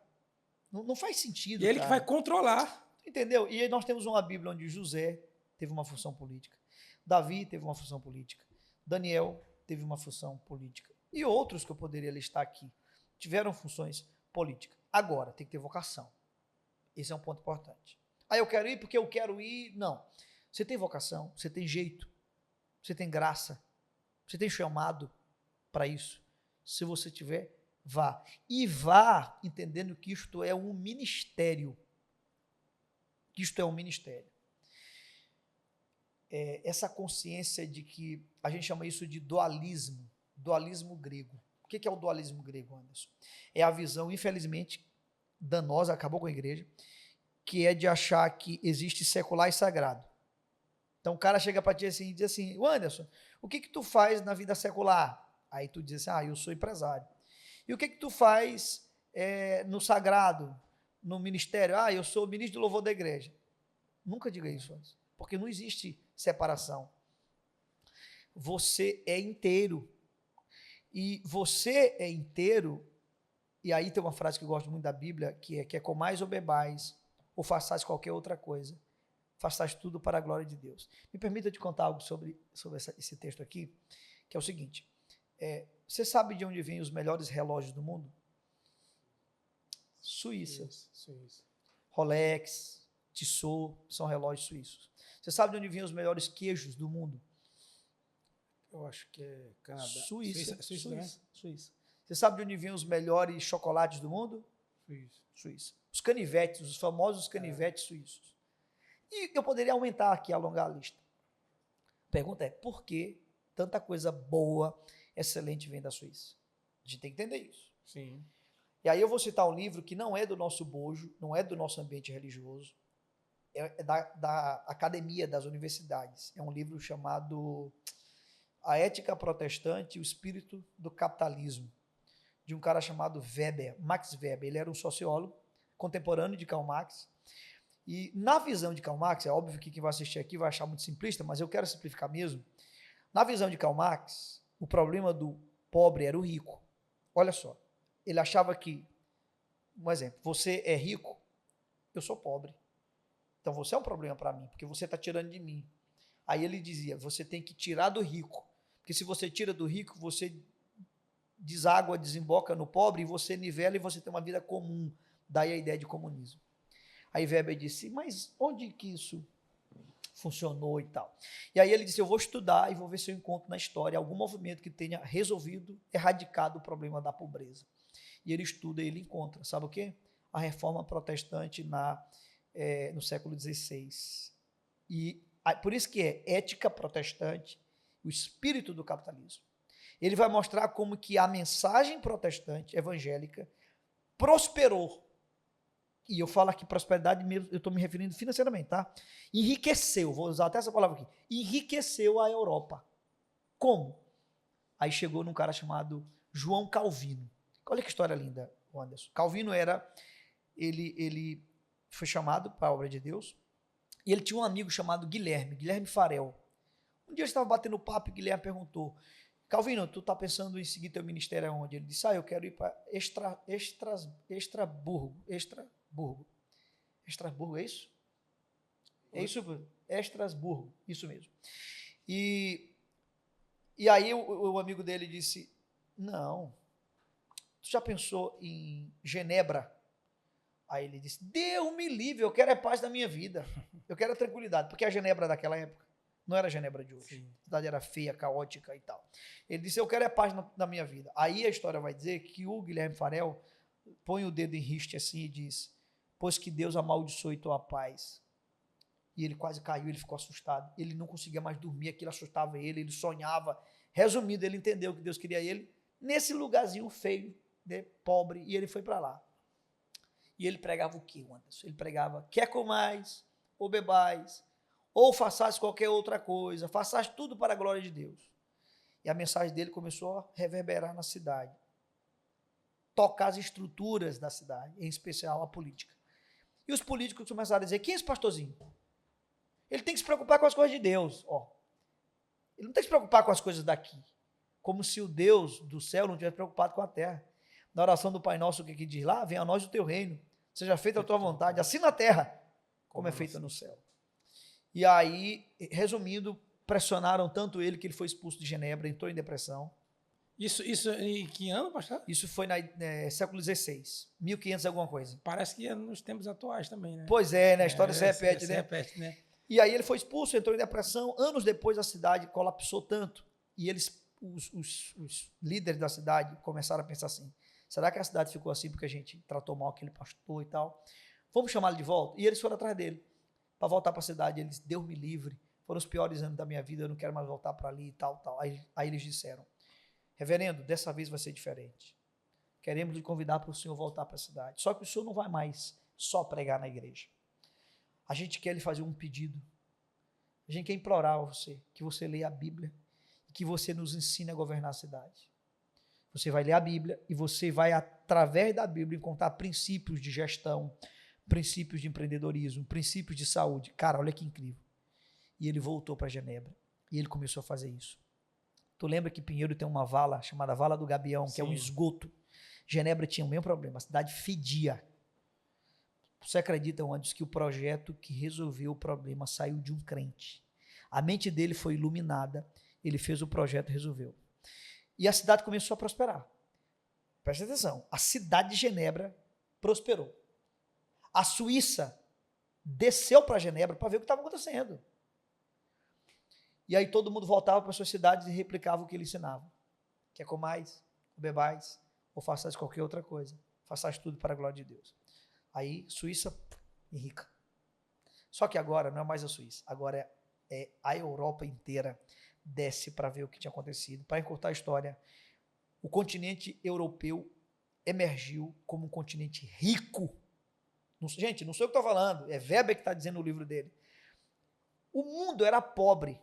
Não faz sentido, E ele cara. que vai controlar. Entendeu? E aí nós temos uma Bíblia onde José teve uma função política, Davi teve uma função política, Daniel teve uma função política, e outros que eu poderia listar aqui tiveram funções políticas. Agora, tem que ter vocação. Esse é um ponto importante. Eu quero ir porque eu quero ir. Não. Você tem vocação, você tem jeito, você tem graça, você tem chamado para isso. Se você tiver, vá. E vá entendendo que isto é um ministério. Isto é um ministério. Essa consciência de que a gente chama isso de dualismo grego. O que é o dualismo grego, Anderson? É a visão, infelizmente, danosa, acabou com a igreja, que é de achar que existe secular e sagrado. Então o cara chega para ti assim e diz assim, Anderson, o que tu faz na vida secular? Aí tu diz assim, eu sou empresário. E o que tu faz no sagrado, no ministério? Eu sou ministro do louvor da igreja. Nunca diga isso, Anderson, porque não existe separação. Você é inteiro. E você é inteiro, e aí tem uma frase que eu gosto muito da Bíblia, que é comais ou bebais, ou façais qualquer outra coisa, façais tudo para a glória de Deus. Me permita te contar algo sobre esse texto aqui, que é o seguinte, você sabe de onde vêm os melhores relógios do mundo? Suíça. Rolex, Tissot, são relógios suíços. Você sabe de onde vêm os melhores queijos do mundo? Eu acho que é Canadá. Suíça. Você sabe de onde vêm os melhores chocolates do mundo? Suíça. Os canivetes, os famosos canivetes suíços. E eu poderia aumentar aqui, alongar a lista. A pergunta é, por que tanta coisa boa, excelente vem da Suíça? A gente tem que entender isso. Sim. E aí eu vou citar um livro que não é do nosso bojo, não é do nosso ambiente religioso, é da academia, das universidades. É um livro chamado A Ética Protestante e o Espírito do Capitalismo, de um cara chamado Weber, Max Weber. Ele era um sociólogo contemporâneo de Karl Marx. E na visão de Karl Marx, é óbvio que quem vai assistir aqui vai achar muito simplista, mas eu quero simplificar mesmo. Na visão de Karl Marx, o problema do pobre era o rico. Olha só, ele achava que, um exemplo, você é rico, eu sou pobre. Então você é um problema para mim, porque você está tirando de mim. Aí ele dizia, você tem que tirar do rico, porque se você tira do rico, você deságua, desemboca no pobre, e você nivela e você tem uma vida comum. Daí a ideia de comunismo. Aí Weber disse, mas onde que isso funcionou e tal? E aí ele disse, eu vou estudar e vou ver se eu encontro na história algum movimento que tenha resolvido, erradicado o problema da pobreza. E ele estuda e ele encontra, sabe o quê? A reforma protestante no século XVI. E por isso que é ética protestante, o espírito do capitalismo. Ele vai mostrar como que a mensagem protestante, evangélica, prosperou. E eu falo aqui prosperidade mesmo, eu estou me referindo financeiramente, tá? Enriqueceu, vou usar até essa palavra aqui, enriqueceu a Europa. Como? Aí chegou num cara chamado João Calvino. Olha que história linda, Anderson. Calvino ele foi chamado para a obra de Deus, e ele tinha um amigo chamado Guilherme Farel. Um dia eu estava batendo papo e Guilherme perguntou, Calvino, tu tá pensando em seguir teu ministério aonde? Ele disse, eu quero ir para Estrasburgo, é isso? É isso, Estrasburgo, isso mesmo. E aí o amigo dele disse, não, tu já pensou em Genebra? Aí ele disse, Deus me livre, eu quero é paz na minha vida. Eu quero a tranquilidade, porque a Genebra daquela época não era a Genebra de hoje. Sim. A cidade era feia, caótica e tal. Ele disse, eu quero é paz na minha vida. Aí a história vai dizer que o Guilherme Farel põe o dedo em riste assim e diz, pois que Deus amaldiçoe tua paz. E ele quase caiu, ele ficou assustado. Ele não conseguia mais dormir, aquilo assustava ele sonhava. Resumindo, ele entendeu que Deus queria ele nesse lugarzinho feio, né, pobre, e ele foi para lá. E ele pregava o quê, Anderson? Ele pregava, quer comais, ou bebais, ou façais qualquer outra coisa, façais tudo para a glória de Deus. E a mensagem dele começou a reverberar na cidade. Tocar as estruturas da cidade, em especial a política. E os políticos começaram a dizer, quem é esse pastorzinho? Ele tem que se preocupar com as coisas de Deus. Ó. Ele não tem que se preocupar com as coisas daqui. Como se o Deus do céu não tivesse preocupado com a terra. Na oração do Pai Nosso, o que diz lá? Venha a nós o teu reino. Seja feita a tua vontade, assim na terra, como é feita no céu. E aí, resumindo, pressionaram tanto ele que ele foi expulso de Genebra, entrou em depressão. Isso em que ano, pastor? Isso foi no século XVI, 1500 alguma coisa. Parece que é nos tempos atuais também, né? Pois é, né? A história se repete, se né? repete, né? E aí ele foi expulso, entrou em depressão. Anos depois a cidade colapsou tanto e os líderes da cidade começaram a pensar assim, será que a cidade ficou assim porque a gente tratou mal aquele pastor e tal? Vamos chamá-lo de volta? E eles foram atrás dele para voltar para a cidade. Eles, Deus me livre, foram os piores anos da minha vida, eu não quero mais voltar para ali e tal, tal. Aí eles disseram, reverendo, dessa vez vai ser diferente. Queremos lhe convidar para o senhor voltar para a cidade. Só que o senhor não vai mais só pregar na igreja. A gente quer lhe fazer um pedido. A gente quer implorar a você, que você leia a Bíblia e que você nos ensine a governar a cidade. Você vai ler a Bíblia e você vai, através da Bíblia, encontrar princípios de gestão, princípios de empreendedorismo, princípios de saúde. Cara, olha que incrível. E ele voltou para Genebra e ele começou a fazer isso. Tu lembra que Pinheiro tem uma vala chamada Vala do Gabião, que é um esgoto? Genebra tinha o mesmo problema, a cidade fedia. Você acredita, Anderson, que o projeto que resolveu o problema saiu de um crente? A mente dele foi iluminada, ele fez o projeto e resolveu. E a cidade começou a prosperar. Presta atenção, a cidade de Genebra prosperou. A Suíça desceu para Genebra para ver o que estava acontecendo. E aí todo mundo voltava para suas cidades e replicava o que ele ensinava. Quer comais, bebais, ou façais qualquer outra coisa. Façais tudo para a glória de Deus. Aí, Suíça rica. Só que agora não é mais a Suíça, agora é a Europa inteira desce para ver o que tinha acontecido. Para encurtar a história, o continente europeu emergiu como um continente rico. Gente, não sou eu que estou falando, é Weber que está dizendo no livro dele. O mundo era pobre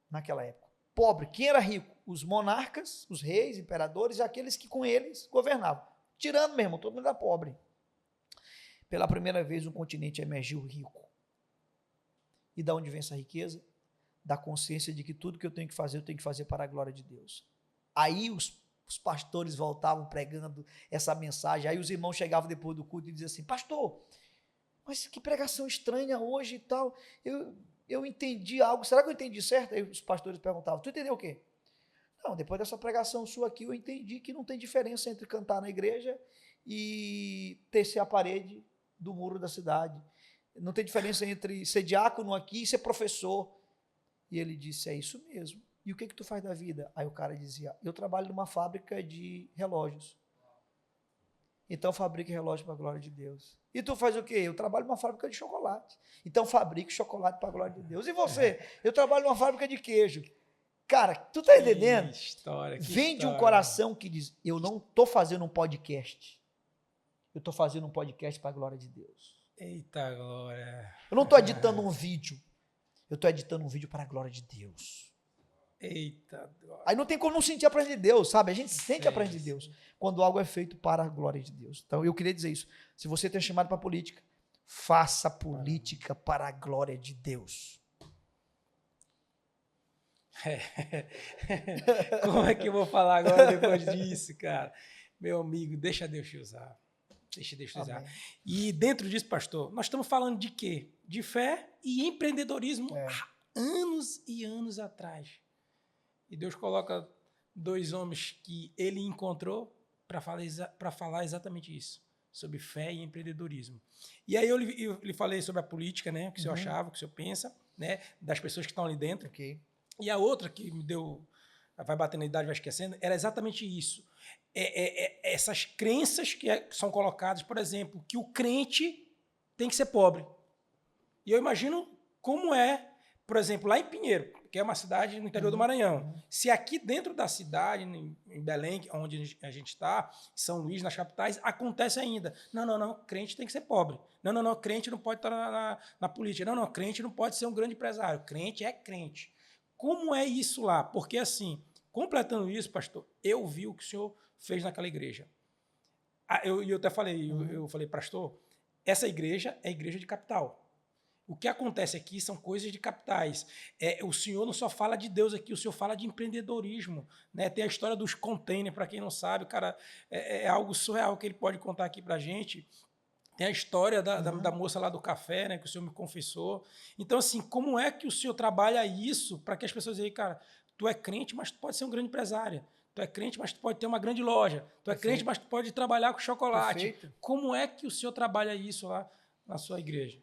naquela época. Pobre. Quem era rico? Os monarcas, os reis, imperadores e aqueles que com eles governavam. Tirando mesmo, todo mundo era pobre. Pela primeira vez, um continente emergiu rico. E da onde vem essa riqueza? Da consciência de que tudo que eu tenho que fazer para a glória de Deus. Aí os pastores voltavam pregando essa mensagem, aí os irmãos chegavam depois do culto e diziam assim, pastor, mas que pregação estranha hoje e tal, eu entendi algo, será que eu entendi certo? Aí os pastores perguntavam, tu entendeu o quê? Não, depois dessa pregação sua aqui, eu entendi que não tem diferença entre cantar na igreja e tecer a parede do muro da cidade. Não tem diferença entre ser diácono aqui e ser professor. E ele disse, é isso mesmo. E o que tu faz da vida? Aí o cara dizia, eu trabalho numa fábrica de relógios. Então fabrique relógio para a glória de Deus. E tu faz o quê? Eu trabalho numa fábrica de chocolate. Então fabrique chocolate para a glória de Deus. E você? Eu trabalho numa fábrica de queijo. Cara, tu tá entendendo? Vem de um coração que diz, eu não tô fazendo um podcast. Eu estou fazendo um podcast para a glória de Deus. Eita glória. Eu não estou editando um vídeo. Eu estou editando um vídeo para a glória de Deus. Eita glória. Aí não tem como não sentir a presença de Deus, sabe? A gente sente a presença de Deus quando algo é feito para a glória de Deus. Então eu queria dizer isso. Se você tem chamado para a política, faça política para a glória de Deus. Como é que eu vou falar agora depois disso, cara? Meu amigo, deixa Deus te usar. Deixa Deus te usar. E dentro disso, pastor, nós estamos falando de quê? De fé e empreendedorismo há anos e anos atrás. E Deus coloca dois homens que ele encontrou para falar exatamente isso. sobre fé e empreendedorismo. E aí eu lhe falei sobre a política, né? O que o senhor achava, o que o senhor pensa, né? Das pessoas que estão ali dentro. Ok. E a outra que me deu, vai batendo na idade, vai esquecendo, era exatamente isso. Essas crenças que são colocadas, por exemplo, que o crente tem que ser pobre. E eu imagino como é, por exemplo, lá em Pinheiro, que é uma cidade no interior do Maranhão. Se aqui dentro da cidade, em Belém, onde a gente está, São Luís, nas capitais, acontece ainda. Não, crente tem que ser pobre. Não, crente não pode estar na política. Não, crente não pode ser um grande empresário. Crente é crente. Como é isso lá? Porque, assim, completando isso, pastor, eu vi o que o senhor fez naquela igreja. Eu até falei, eu falei, pastor, essa igreja é a igreja de capital. O que acontece aqui são coisas de capitais. O senhor não só fala de Deus aqui, o senhor fala de empreendedorismo. Né? Tem a história dos containers, para quem não sabe, cara, é algo surreal que ele pode contar aqui para a gente. Tem a história da moça lá do café, né, que o senhor me confessou. Então, assim, como é que o senhor trabalha isso para que as pessoas dizem, cara, tu é crente, mas tu pode ser um grande empresário. Tu é crente, mas tu pode ter uma grande loja. Tu é crente, mas tu pode trabalhar com chocolate. Perfeito. Como é que o senhor trabalha isso lá na sua igreja?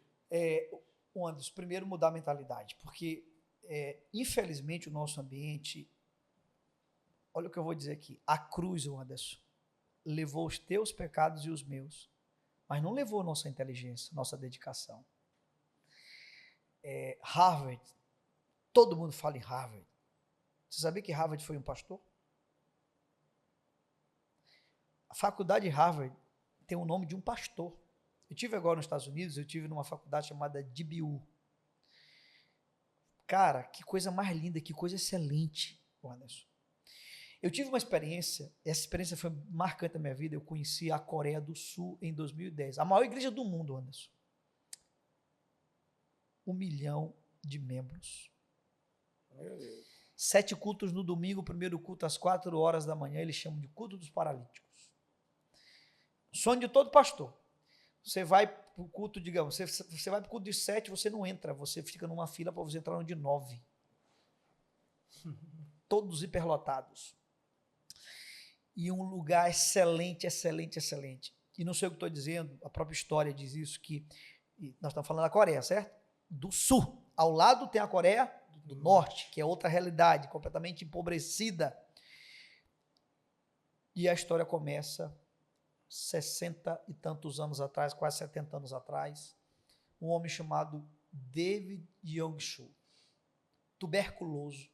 Anderson, primeiro mudar a mentalidade, porque infelizmente o nosso ambiente, olha o que eu vou dizer aqui, a cruz, Anderson, levou os teus pecados e os meus, mas não levou nossa inteligência, nossa dedicação. Harvard, todo mundo fala em Harvard. Você sabia que Harvard foi um pastor? A faculdade de Harvard tem o nome de um pastor. Eu tive agora nos Estados Unidos, eu tive numa faculdade chamada DBU. Cara, que coisa mais linda, que coisa excelente, Anderson. Eu tive uma experiência, essa experiência foi marcante na minha vida, eu conheci a Coreia do Sul em 2010, a maior igreja do mundo, Anderson. 1 milhão de membros. Meu Deus. 7 cultos no domingo, o primeiro culto às 4 horas da manhã, eles chamam de culto dos paralíticos. Sonho de todo pastor. Você vai para o culto, digamos, você vai para o culto de 7, você não entra, você fica numa fila para você entrar no de 9. Todos hiperlotados. E um lugar excelente, excelente, excelente. E não sei o que estou dizendo, a própria história diz isso, que nós estamos falando da Coreia, certo? Do Sul. Ao lado tem a Coreia do Norte, que é outra realidade, completamente empobrecida. E a história começa 60 e tantos anos atrás, quase 70 anos atrás, um homem chamado David Young-Soo, tuberculoso,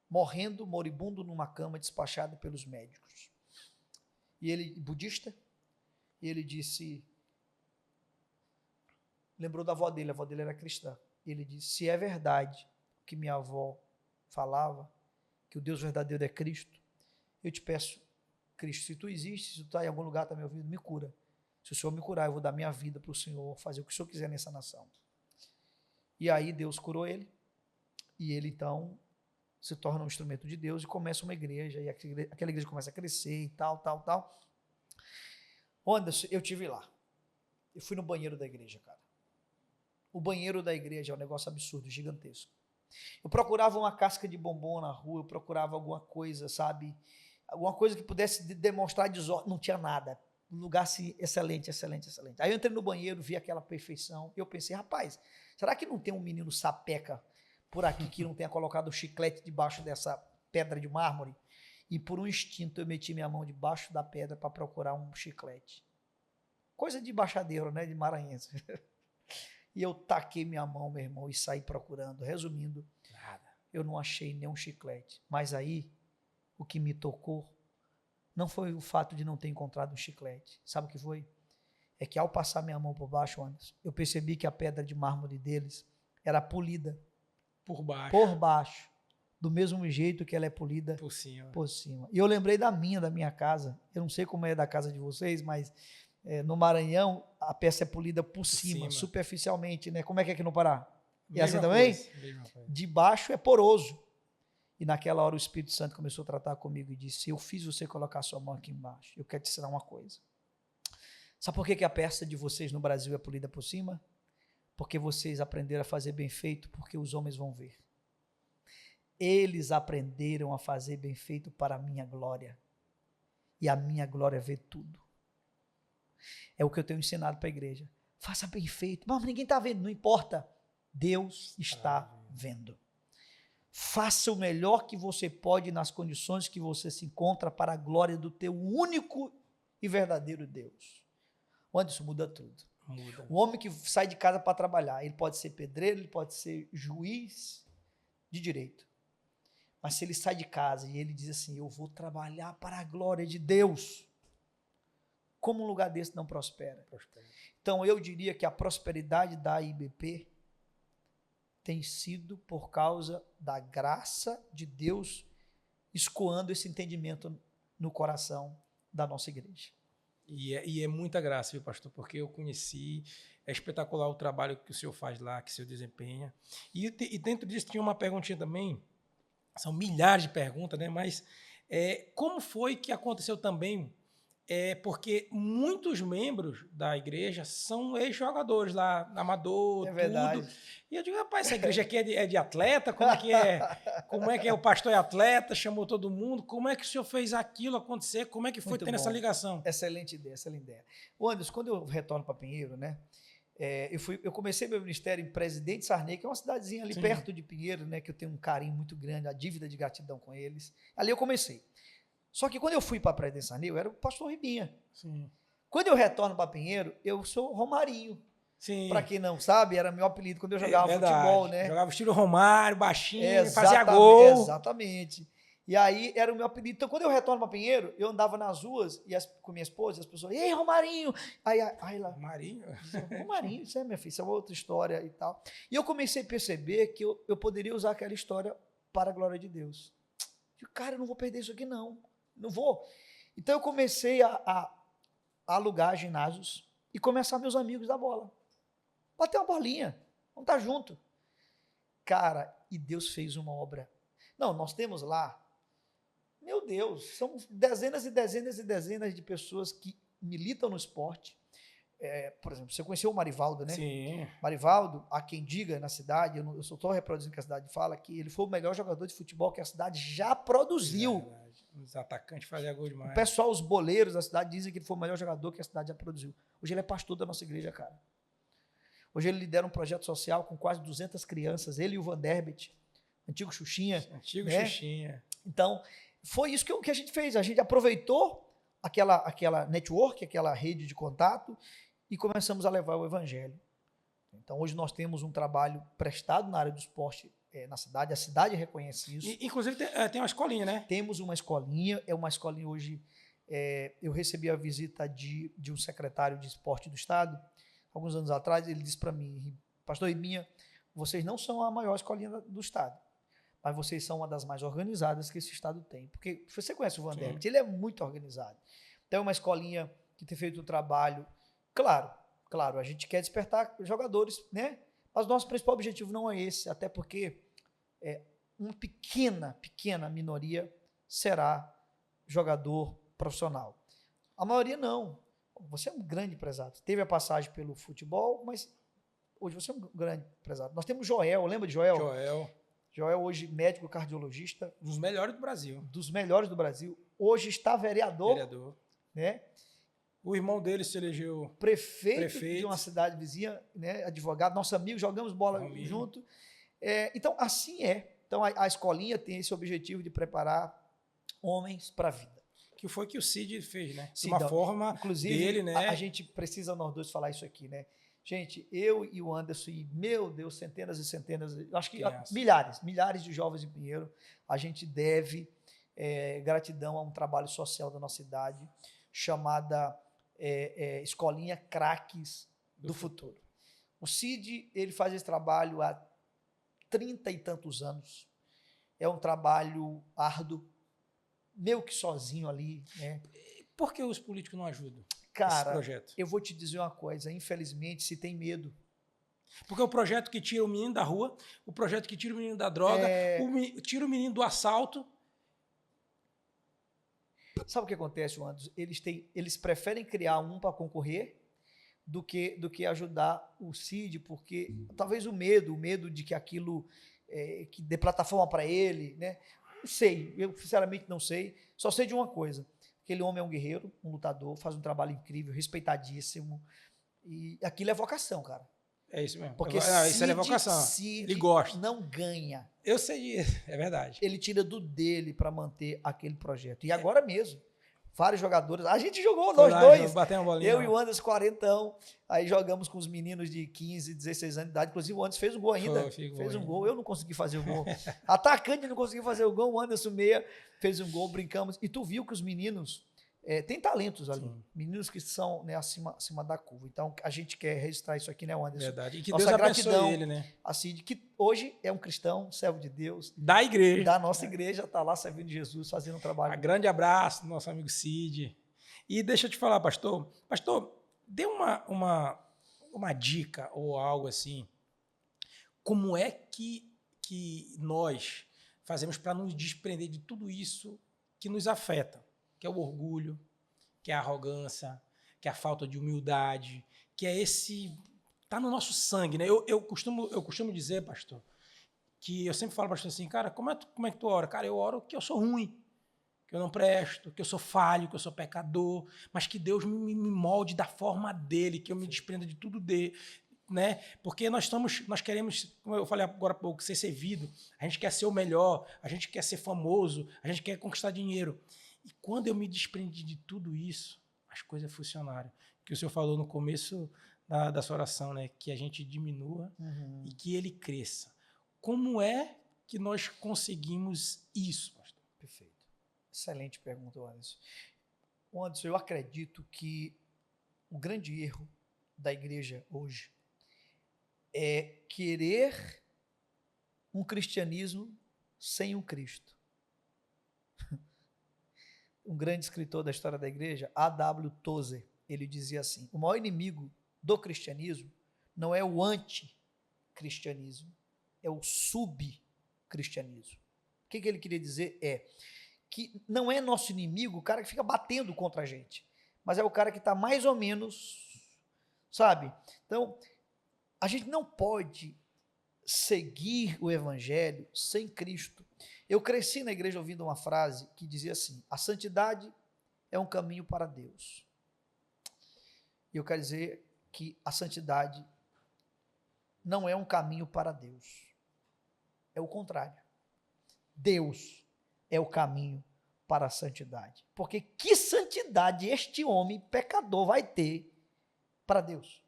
morrendo, moribundo numa cama, despachado pelos médicos. E ele, budista, e ele disse, lembrou da avó dele era cristã. Ele disse, se é verdade o que minha avó falava, que o Deus verdadeiro é Cristo, eu te peço, Cristo, se tu existe, se tu está em algum lugar, está me ouvindo, me cura. Se o Senhor me curar, eu vou dar minha vida para o Senhor, fazer o que o Senhor quiser nessa nação. E aí Deus curou ele, e ele então se torna um instrumento de Deus e começa uma igreja, e aquela igreja começa a crescer e tal. Anderson, eu tive lá. Eu fui no banheiro da igreja, cara. O banheiro da igreja é um negócio absurdo, gigantesco. Eu procurava uma casca de bombom na rua, eu procurava alguma coisa, sabe? Alguma coisa que pudesse demonstrar desordem, não tinha nada. Um lugar assim, excelente, excelente, excelente. Aí eu entrei no banheiro, vi aquela perfeição, e eu pensei, rapaz, será que não tem um menino sapeca por aqui que não tenha colocado o chiclete debaixo dessa pedra de mármore? E por um instinto eu meti minha mão debaixo da pedra para procurar um chiclete. Coisa de baixadeiro, né, de maranhense. E eu taquei minha mão, meu irmão, e saí procurando. Resumindo, Nada. Eu não achei nenhum chiclete. Mas aí, o que me tocou não foi o fato de não ter encontrado um chiclete. Sabe o que foi? É que ao passar minha mão por baixo, Anderson, eu percebi que a pedra de mármore deles era polida Por baixo. por baixo, do mesmo jeito que ela é polida Por cima. por cima. E eu lembrei da minha casa. Eu não sei como é da casa de vocês, mas no Maranhão a peça é polida por cima, superficialmente, né? Como é que é aqui no Pará? E assim também? Mesma coisa. De baixo é poroso. E naquela hora o Espírito Santo começou a tratar comigo e disse, eu fiz você colocar sua mão aqui embaixo. Eu quero te ensinar uma coisa. Sabe por que a peça de vocês no Brasil é polida por cima? Porque vocês aprenderam a fazer bem feito, porque os homens vão ver. Eles aprenderam a fazer bem feito para a minha glória. E a minha glória vê tudo. É o que eu tenho ensinado para a igreja. Faça bem feito. Mas ninguém está vendo, não importa. Deus está vendo. Faça o melhor que você pode nas condições que você se encontra para a glória do teu único e verdadeiro Deus. Onde isso muda tudo. Muda. O homem que sai de casa para trabalhar, ele pode ser pedreiro, ele pode ser juiz de direito. Mas se ele sai de casa e ele diz assim, eu vou trabalhar para a glória de Deus, como um lugar desse não prospera? Então eu diria que a prosperidade da IBP tem sido por causa da graça de Deus escoando esse entendimento no coração da nossa igreja. E é muita graça, viu, pastor? Porque eu conheci, é espetacular o trabalho que o senhor faz lá, que o senhor desempenha. E dentro disso tinha uma perguntinha também, são milhares de perguntas, né? Mas como foi que aconteceu também? Porque muitos membros da igreja são ex-jogadores lá, amador, É verdade. tudo. E eu digo, rapaz, essa igreja aqui é de atleta? Como é que é? Como é que é? O pastor é atleta, chamou todo mundo. Como é que o senhor fez aquilo acontecer? Como é que foi Muito tendo bom. essa ligação? Excelente ideia, excelente ideia. O Anderson, quando eu retorno para Pinheiro, né? Eu comecei meu ministério em Presidente Sarney, que é uma cidadezinha ali perto de Pinheiro, né? Que eu tenho um carinho muito grande, a dívida de gratidão com eles. Ali eu comecei. Só que quando eu fui para Presidente Sarney, eu era o pastor Ribinha. Sim. Quando eu retorno para Pinheiro, eu sou Romarinho. Sim. Para quem não sabe, era meu apelido quando eu jogava futebol, né? Jogava estilo Romário, baixinho, fazia Exatamente, gol. exatamente. E aí era o meu apelido. Então, quando eu retorno para Pinheiro, eu andava nas ruas com minha esposa, e as pessoas, ei, Romarinho! Aí lá, Romarinho? Romarinho, isso é, minha filha, isso é uma outra história e tal. E eu comecei a perceber que eu poderia usar aquela história para a glória de Deus. Eu, cara, eu não vou perder isso aqui, não. Não vou. Então, eu comecei a alugar ginásios e começar meus amigos da bola. Bater uma bolinha, vamos estar junto. Cara, e Deus fez uma obra. Não, nós temos lá, meu Deus, são dezenas e dezenas e dezenas de pessoas que militam no esporte. Por exemplo, você conheceu o Marivaldo, né? Sim. Marivaldo, há quem diga na cidade, eu só estou reproduzindo o que a cidade fala, que ele foi o melhor jogador de futebol que a cidade já produziu. Os atacantes faziam gol demais. O pessoal, os boleiros da cidade dizem que ele foi o melhor jogador que a cidade já produziu. Hoje ele é pastor da nossa igreja, cara. Hoje ele lidera um projeto social com quase 200 crianças, ele e o Van Derbet, antigo Xuxinha. Antigo né? Xuxinha. Então, foi isso que a gente fez. A gente aproveitou aquela network, aquela rede de contato e começamos a levar o evangelho. Então, hoje nós temos um trabalho prestado na área do esporte na cidade, a cidade reconhece isso. Inclusive, tem uma escolinha, né? Temos uma escolinha, é uma escolinha hoje. Eu recebi a visita de um secretário de esporte do estado, alguns anos atrás. Ele disse para mim, pastor Ribinha, vocês não são a maior escolinha do estado, mas vocês são uma das mais organizadas que esse estado tem. Porque você conhece o Van Derbet, ele é muito organizado. Então, é uma escolinha que tem feito o trabalho. Claro, a gente quer despertar jogadores, né? Mas o nosso principal objetivo não é esse, até porque uma pequena minoria será jogador profissional. A maioria não. Você é um grande empresário. Teve a passagem pelo futebol, mas hoje você é um grande empresário. Nós temos Joel, lembra de Joel? Joel hoje médico cardiologista. Dos melhores do Brasil. Dos melhores do Brasil. Hoje está vereador. Né? O irmão dele se elegeu prefeito de uma cidade vizinha, né? Advogado, nosso amigo, jogamos bola junto. Então, assim é. Então, a escolinha tem esse objetivo de preparar homens para a vida. Que foi que o Cid fez, né? De uma forma inclusive, dele, né? A gente precisa, nós dois, falar isso aqui, né? Gente, eu e o Anderson, e, meu Deus, centenas e centenas, acho que milhares de jovens em Pinheiro, a gente deve gratidão a um trabalho social da nossa cidade, chamada Escolinha Craques do Futuro. O Cid, ele faz esse trabalho há 30 e tantos anos. É um trabalho árduo, meio que sozinho ali. Né? Por que os políticos não ajudam? Cara, esse projeto? Eu vou te dizer uma coisa, infelizmente se tem medo. Porque o projeto que tira o menino da rua, o projeto que tira o menino da droga, tira o menino do assalto. Sabe o que acontece, Anderson? Eles preferem criar um para concorrer do que ajudar o Cid, porque talvez o medo de que aquilo que dê plataforma para ele, né? Não sei, eu sinceramente não sei. Só sei de uma coisa: Aquele homem é um guerreiro, um lutador, faz um trabalho incrível, respeitadíssimo. E aquilo é vocação, cara. É isso mesmo. Porque Isso é vocação. Ele gosta. não ganha. Eu sei disso, é verdade. Ele tira do dele para manter aquele projeto. E agora mesmo, vários jogadores. A gente jogou, nós dois. Bateu uma bolinha. Eu e o Anderson, 40. Aí jogamos com os meninos de 15, 16 anos de idade. Inclusive, o Anderson fez um gol ainda. Fez um gol. Eu não consegui fazer o gol. Atacante não conseguiu fazer o gol. O Anderson Meia fez um gol, brincamos. E tu viu que os meninos têm talentos ali. Sim. Meninos que são, né, acima da curva. Então, a gente quer registrar isso aqui, né, Anderson? Verdade. E que nossa Deus gratidão, abençoe ele, né? Assim, de que hoje é um cristão, servo de Deus. Da igreja. Da nossa igreja, tá lá servindo Jesus, fazendo um trabalho. Um grande abraço do nosso amigo Cid. E deixa eu te falar, pastor. Pastor, dê uma dica ou algo assim. Como é que nós fazemos para nos desprender de tudo isso que nos afeta? Que é o orgulho, que é a arrogância, que é a falta de humildade, que é esse... Está no nosso sangue, né? Eu costumo dizer, pastor, que eu sempre falo para pastor assim, cara, como é que tu ora? Cara, eu oro que eu sou ruim, que eu não presto, que eu sou falho, que eu sou pecador, mas que Deus me molde da forma dele, que eu me desprenda de tudo dele, né? Porque nós queremos, como eu falei agora há pouco, ser servido, a gente quer ser o melhor, a gente quer ser famoso, a gente quer conquistar dinheiro. E quando eu me desprendi de tudo isso, as coisas funcionaram. Que o senhor falou no começo da sua oração, né? Que a gente diminua e que ele cresça. Como é que nós conseguimos isso, pastor? Perfeito. Excelente pergunta, Anderson. Anderson, eu acredito que o grande erro da igreja hoje é querer um cristianismo sem o Cristo. Um grande escritor da história da igreja, A.W. Tozer, ele dizia assim: o maior inimigo do cristianismo não é o anticristianismo, é o subcristianismo. O que ele queria dizer é que não é nosso inimigo o cara que fica batendo contra a gente, mas é o cara que está mais ou menos, sabe? Então, a gente não pode seguir o evangelho sem Cristo. Eu cresci na igreja ouvindo uma frase que dizia assim: a santidade é um caminho para Deus. E eu quero dizer que a santidade não é um caminho para Deus. É o contrário. Deus é o caminho para a santidade. Porque que santidade este homem pecador vai ter para Deus?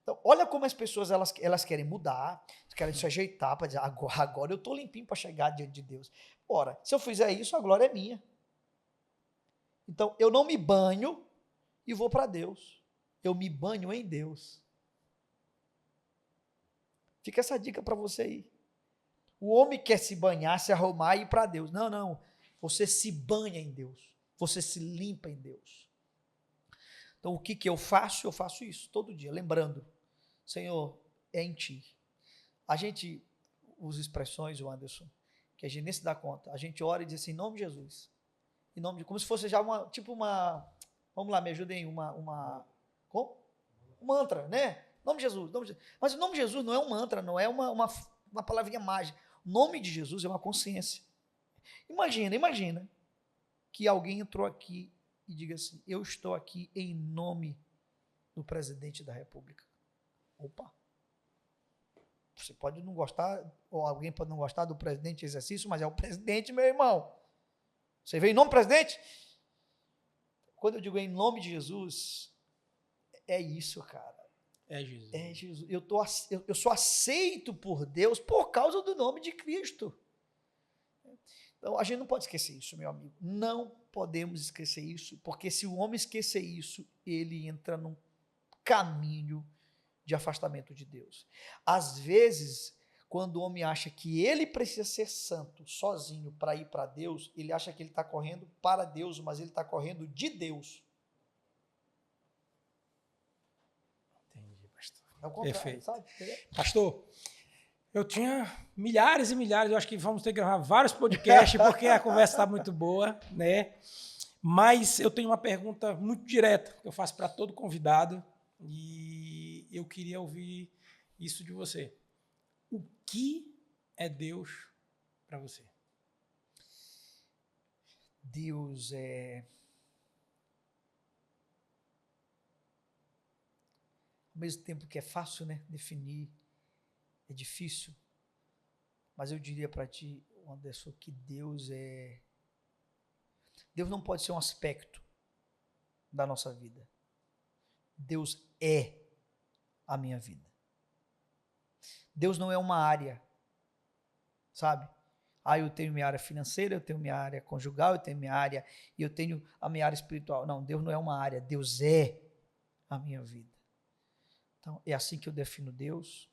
Então, olha como as pessoas elas querem mudar, querem se ajeitar para dizer, agora eu estou limpinho para chegar diante de Deus. Ora, se eu fizer isso, a glória é minha. Então, eu não me banho e vou para Deus. Eu me banho em Deus. Fica essa dica para você aí. O homem quer se banhar, se arrumar e ir para Deus. Não, não. Você se banha em Deus. Você se limpa em Deus. Então, o que eu faço? Eu faço isso todo dia, lembrando. Senhor, é em Ti. A gente usa expressões, o Anderson, que a gente nem se dá conta. A gente ora e diz assim, em nome de Jesus. Em nome de, como se fosse já vamos lá, me ajudem, um mantra, né? Nome de Jesus, nome de Jesus. Mas o nome de Jesus não é um mantra, não é uma palavrinha mágica. O nome de Jesus é uma consciência. Imagina que alguém entrou aqui e diga assim, eu estou aqui em nome do presidente da República. Opa! Você pode não gostar, ou alguém pode não gostar do presidente em exercício, mas é o presidente, meu irmão. Você veio em nome do presidente? Quando eu digo em nome de Jesus, é isso, cara. É Jesus. É Jesus. Eu sou aceito por Deus por causa do nome de Cristo. Então, a gente não pode esquecer isso, meu amigo. Não podemos esquecer isso, porque se o homem esquecer isso, ele entra num caminho de afastamento de Deus. Às vezes, quando o homem acha que ele precisa ser santo sozinho para ir para Deus, ele acha que ele está correndo para Deus, mas ele está correndo de Deus. Entendi, pastor. É o contrário, perfeito. sabe? Pastor, eu tinha milhares e milhares, eu acho que vamos ter que gravar vários podcasts, porque a conversa está muito boa, né? Mas eu tenho uma pergunta muito direta que eu faço para todo convidado e eu queria ouvir isso de você. O que é Deus para você? Deus é... Ao mesmo tempo que é fácil, né, definir, é difícil. Mas eu diria para ti, Anderson, que Deus é... Deus não pode ser um aspecto da nossa vida. Deus é a minha vida. Deus não é uma área, sabe? Eu tenho minha área financeira, eu tenho minha área conjugal, eu tenho minha área, e eu tenho a minha área espiritual. Não, Deus não é uma área, Deus é a minha vida. Então, é assim que eu defino Deus.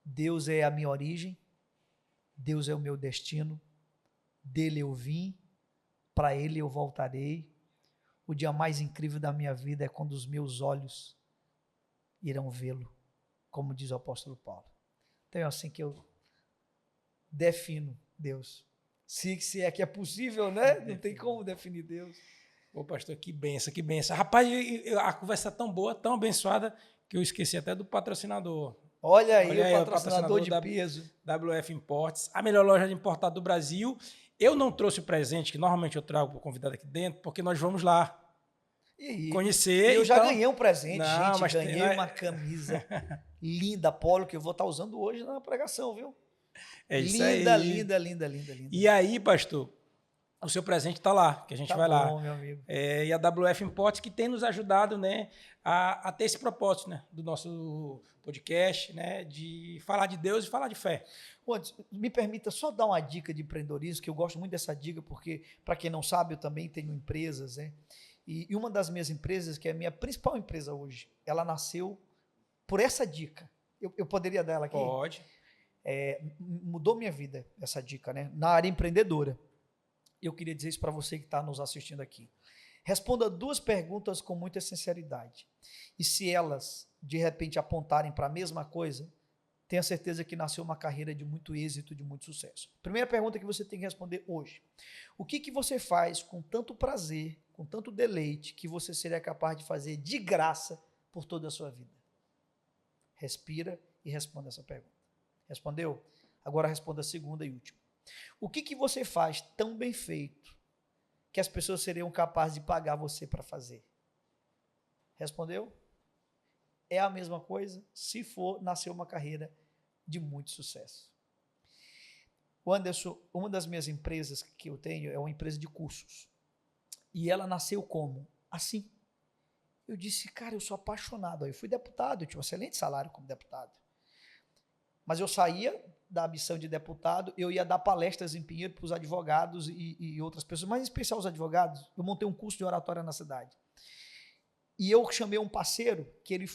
Deus é a minha origem, Deus é o meu destino, dele eu vim, para ele eu voltarei. O dia mais incrível da minha vida é quando os meus olhos irão vê-lo, como diz o apóstolo Paulo. Então é assim que eu defino Deus. Se é que é possível, né? Não tem como definir Deus. Ô, pastor, que benção, que benção. Rapaz, a conversa é tão boa, tão abençoada, que eu esqueci até do patrocinador. Olha aí, o patrocinador de peso. WF Imports, a melhor loja de importado do Brasil. Eu não trouxe o presente, que normalmente eu trago para o convidado aqui dentro, porque nós vamos lá conhecer. Eu já ganhei um presente, não, gente. mas Ganhei uma camisa linda, polo, que eu vou estar usando hoje na pregação, viu? É isso linda, aí. linda. E aí, pastor, o seu presente está lá, que a gente vai lá. Meu amigo. E a WF Imports, que tem nos ajudado, né, a ter esse propósito, né, do nosso podcast, né, de falar de Deus e falar de fé. Me permita só dar uma dica de empreendedorismo, que eu gosto muito dessa dica, porque, para quem não sabe, eu também tenho empresas, né? E uma das minhas empresas, que é a minha principal empresa hoje, ela nasceu por essa dica. Eu poderia dar ela aqui? Pode. Mudou minha vida essa dica, né? Na área empreendedora. Eu queria dizer isso para você que está nos assistindo aqui. Responda 2 perguntas com muita sinceridade. E se elas, de repente, apontarem para a mesma coisa, tenha certeza que nasceu uma carreira de muito êxito, de muito sucesso. Primeira pergunta que você tem que responder hoje. O que você faz com tanto prazer, com tanto deleite, que você seria capaz de fazer de graça por toda a sua vida? Respira e responda essa pergunta. Respondeu? Agora responda a segunda e última. O que você faz tão bem feito que as pessoas seriam capazes de pagar você para fazer? Respondeu? É a mesma coisa se for nascer uma carreira de muito sucesso. O Anderson, uma das minhas empresas que eu tenho é uma empresa de cursos. E ela nasceu como? Assim. Eu disse, cara, eu sou apaixonado. Eu fui deputado, eu tinha um excelente salário como deputado. Mas eu saía da missão de deputado, eu ia dar palestras em Pinheiro para os advogados e outras pessoas, mas em especial os advogados. Eu montei um curso de oratória na cidade. E eu chamei um parceiro, que ele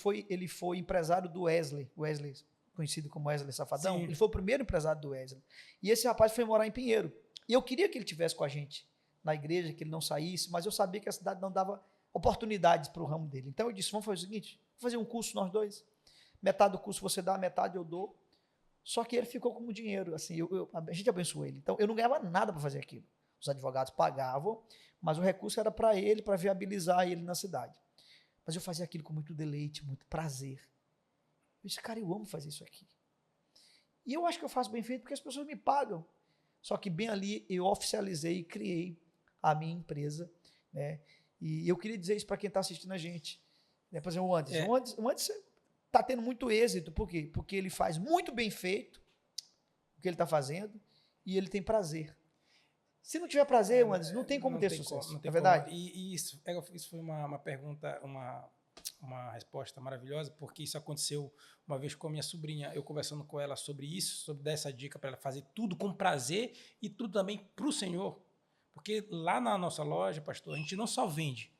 foi empresário do Wesley, conhecido como Wesley Safadão. Sim. Ele foi o primeiro empresário do Wesley. E esse rapaz foi morar em Pinheiro. E eu queria que ele estivesse com a gente na igreja, que ele não saísse, mas eu sabia que a cidade não dava oportunidades para o ramo dele. Então eu disse, vamos fazer o seguinte, vamos fazer um curso nós dois. Metade do curso você dá, metade eu dou. Só que ele ficou com o dinheiro, assim, a gente abençoou ele. Então eu não ganhava nada para fazer aquilo. Os advogados pagavam, mas o recurso era para ele, para viabilizar ele na cidade. Mas eu fazia aquilo com muito deleite, muito prazer. Eu disse, cara, eu amo fazer isso aqui. E eu acho que eu faço bem feito porque as pessoas me pagam. Só que bem ali eu oficializei e criei a minha empresa, né? E eu queria dizer isso para quem está assistindo a gente. Né? Por exemplo, o Anderson está tendo muito êxito. Por quê? Porque ele faz muito bem feito o que ele está fazendo e ele tem prazer. Se não tiver prazer, Anderson, não tem como ter sucesso. Não é verdade? E isso foi uma pergunta, uma resposta maravilhosa, porque isso aconteceu uma vez com a minha sobrinha, eu conversando com ela sobre isso, sobre dar essa dica para ela fazer tudo com prazer e tudo também para o Senhor. Porque lá na nossa loja, pastor, a gente não só vende,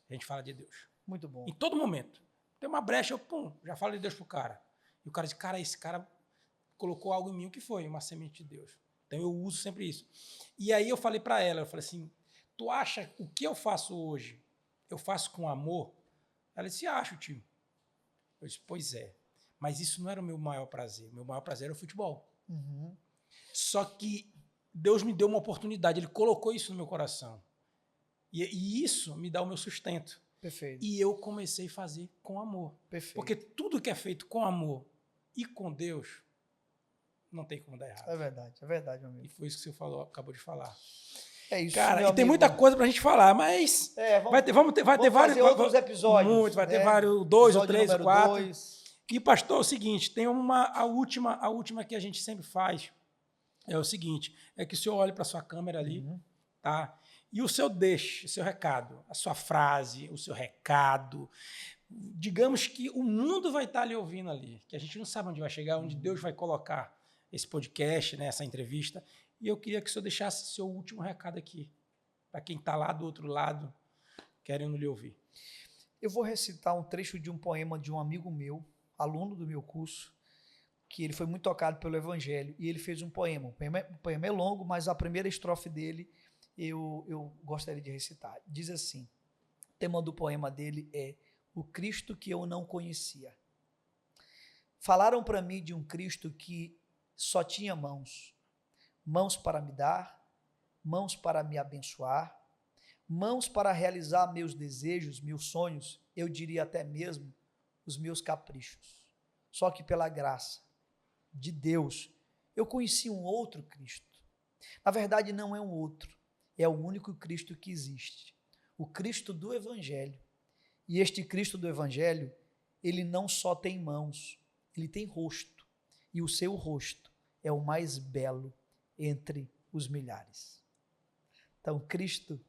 a gente fala de Deus. Muito bom. Em todo momento. Tem uma brecha, eu já falo de Deus pro cara. E o cara diz, cara, esse cara colocou algo em mim, o que foi? Uma semente de Deus. Então eu uso sempre isso. E aí eu falei para ela, eu falei assim, tu acha o que eu faço hoje, eu faço com amor? Ela disse, acho, tio. Eu disse, pois é. Mas isso não era o meu maior prazer. O meu maior prazer era o futebol. Uhum. Só que Deus me deu uma oportunidade, Ele colocou isso no meu coração. E isso me dá o meu sustento. Perfeito. E eu comecei a fazer com amor. Perfeito. Porque tudo que é feito com amor e com Deus, não tem como dar errado. É verdade, meu amigo. E foi isso que você falou, acabou de falar. É isso, Cara, meu e tem amigo. muita coisa pra gente falar, mas vai ter vamos vários fazer outros episódios. Muito, vai ter né? vários, 2 ou Episódio 3 ou número 4. 2. E, pastor, é o seguinte, tem a última que a gente sempre faz, é o seguinte, é que o senhor olhe para sua câmera ali, tá? E o seu recado, a sua frase, o seu recado, digamos que o mundo vai estar lhe ouvindo ali, que a gente não sabe onde vai chegar, onde Deus vai colocar esse podcast, né, essa entrevista, e eu queria que o senhor deixasse seu último recado aqui, para quem está lá do outro lado, querendo lhe ouvir. Eu vou recitar um trecho de um poema de um amigo meu, aluno do meu curso, que ele foi muito tocado pelo Evangelho, e ele fez um poema. O poema é longo, mas a primeira estrofe dele eu gostaria de recitar. Diz assim, o tema do poema dele é O Cristo que eu não conhecia. Falaram para mim de um Cristo que só tinha mãos para me dar, mãos para me abençoar, mãos para realizar meus desejos, meus sonhos, eu diria até mesmo os meus caprichos. Só que pela graça de Deus, eu conheci um outro Cristo. Na verdade, não é um outro, é o único Cristo que existe, o Cristo do Evangelho. E este Cristo do Evangelho, ele não só tem mãos, ele tem rosto, e o seu rosto é o mais belo entre os milhares. Então, Cristo,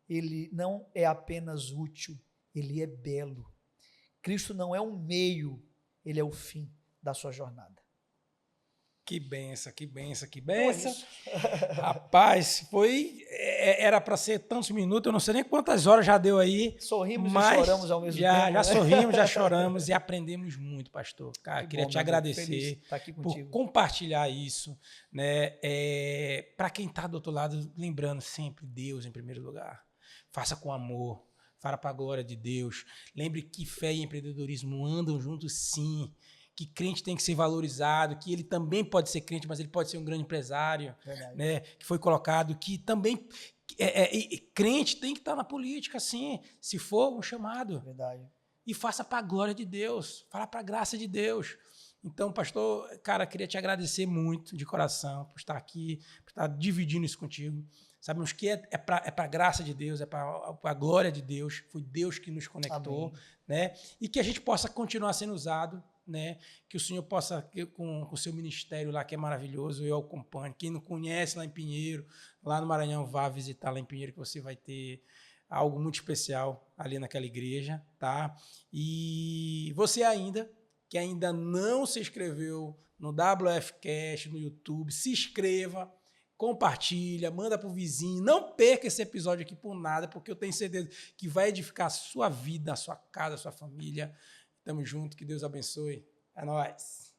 ele não é apenas útil, ele é belo. Cristo não é um meio, ele é o fim da sua jornada. Que benção, que benção, que Então é benção. isso. Rapaz, era para ser tantos minutos, eu não sei nem quantas horas já deu aí. Sorrimos mas e choramos ao mesmo tempo. Já né? sorrimos, já choramos e aprendemos muito, pastor. Cara, Que queria bom, te meu amigo, agradecer feliz de estar aqui por contigo. compartilhar isso, né? Para quem está do outro lado, lembrando sempre Deus em primeiro lugar. Faça com amor, fala para a glória de Deus. Lembre que fé e empreendedorismo andam juntos, sim. Que crente tem que ser valorizado, que ele também pode ser crente, mas ele pode ser um grande empresário, né? Que foi colocado, que também crente tem que estar na política, sim, se for um chamado. Verdade. E faça para a glória de Deus, fala para a graça de Deus. Então, pastor, cara, queria te agradecer muito de coração por estar aqui, por estar dividindo isso contigo. Sabemos que é para a graça de Deus, é para a glória de Deus, foi Deus que nos conectou, Amém. né? E que a gente possa continuar sendo usado, né? Que o Senhor possa, com o seu ministério lá, que é maravilhoso, eu acompanho. Quem não conhece lá em Pinheiro, lá no Maranhão, vá visitar lá em Pinheiro, que você vai ter algo muito especial ali naquela igreja, tá? E você que ainda não se inscreveu no WFcast, no YouTube, se inscreva, compartilha, manda pro vizinho, não perca esse episódio aqui por nada, porque eu tenho certeza que vai edificar a sua vida, a sua casa, a sua família. Tamo junto, que Deus abençoe. É nóis.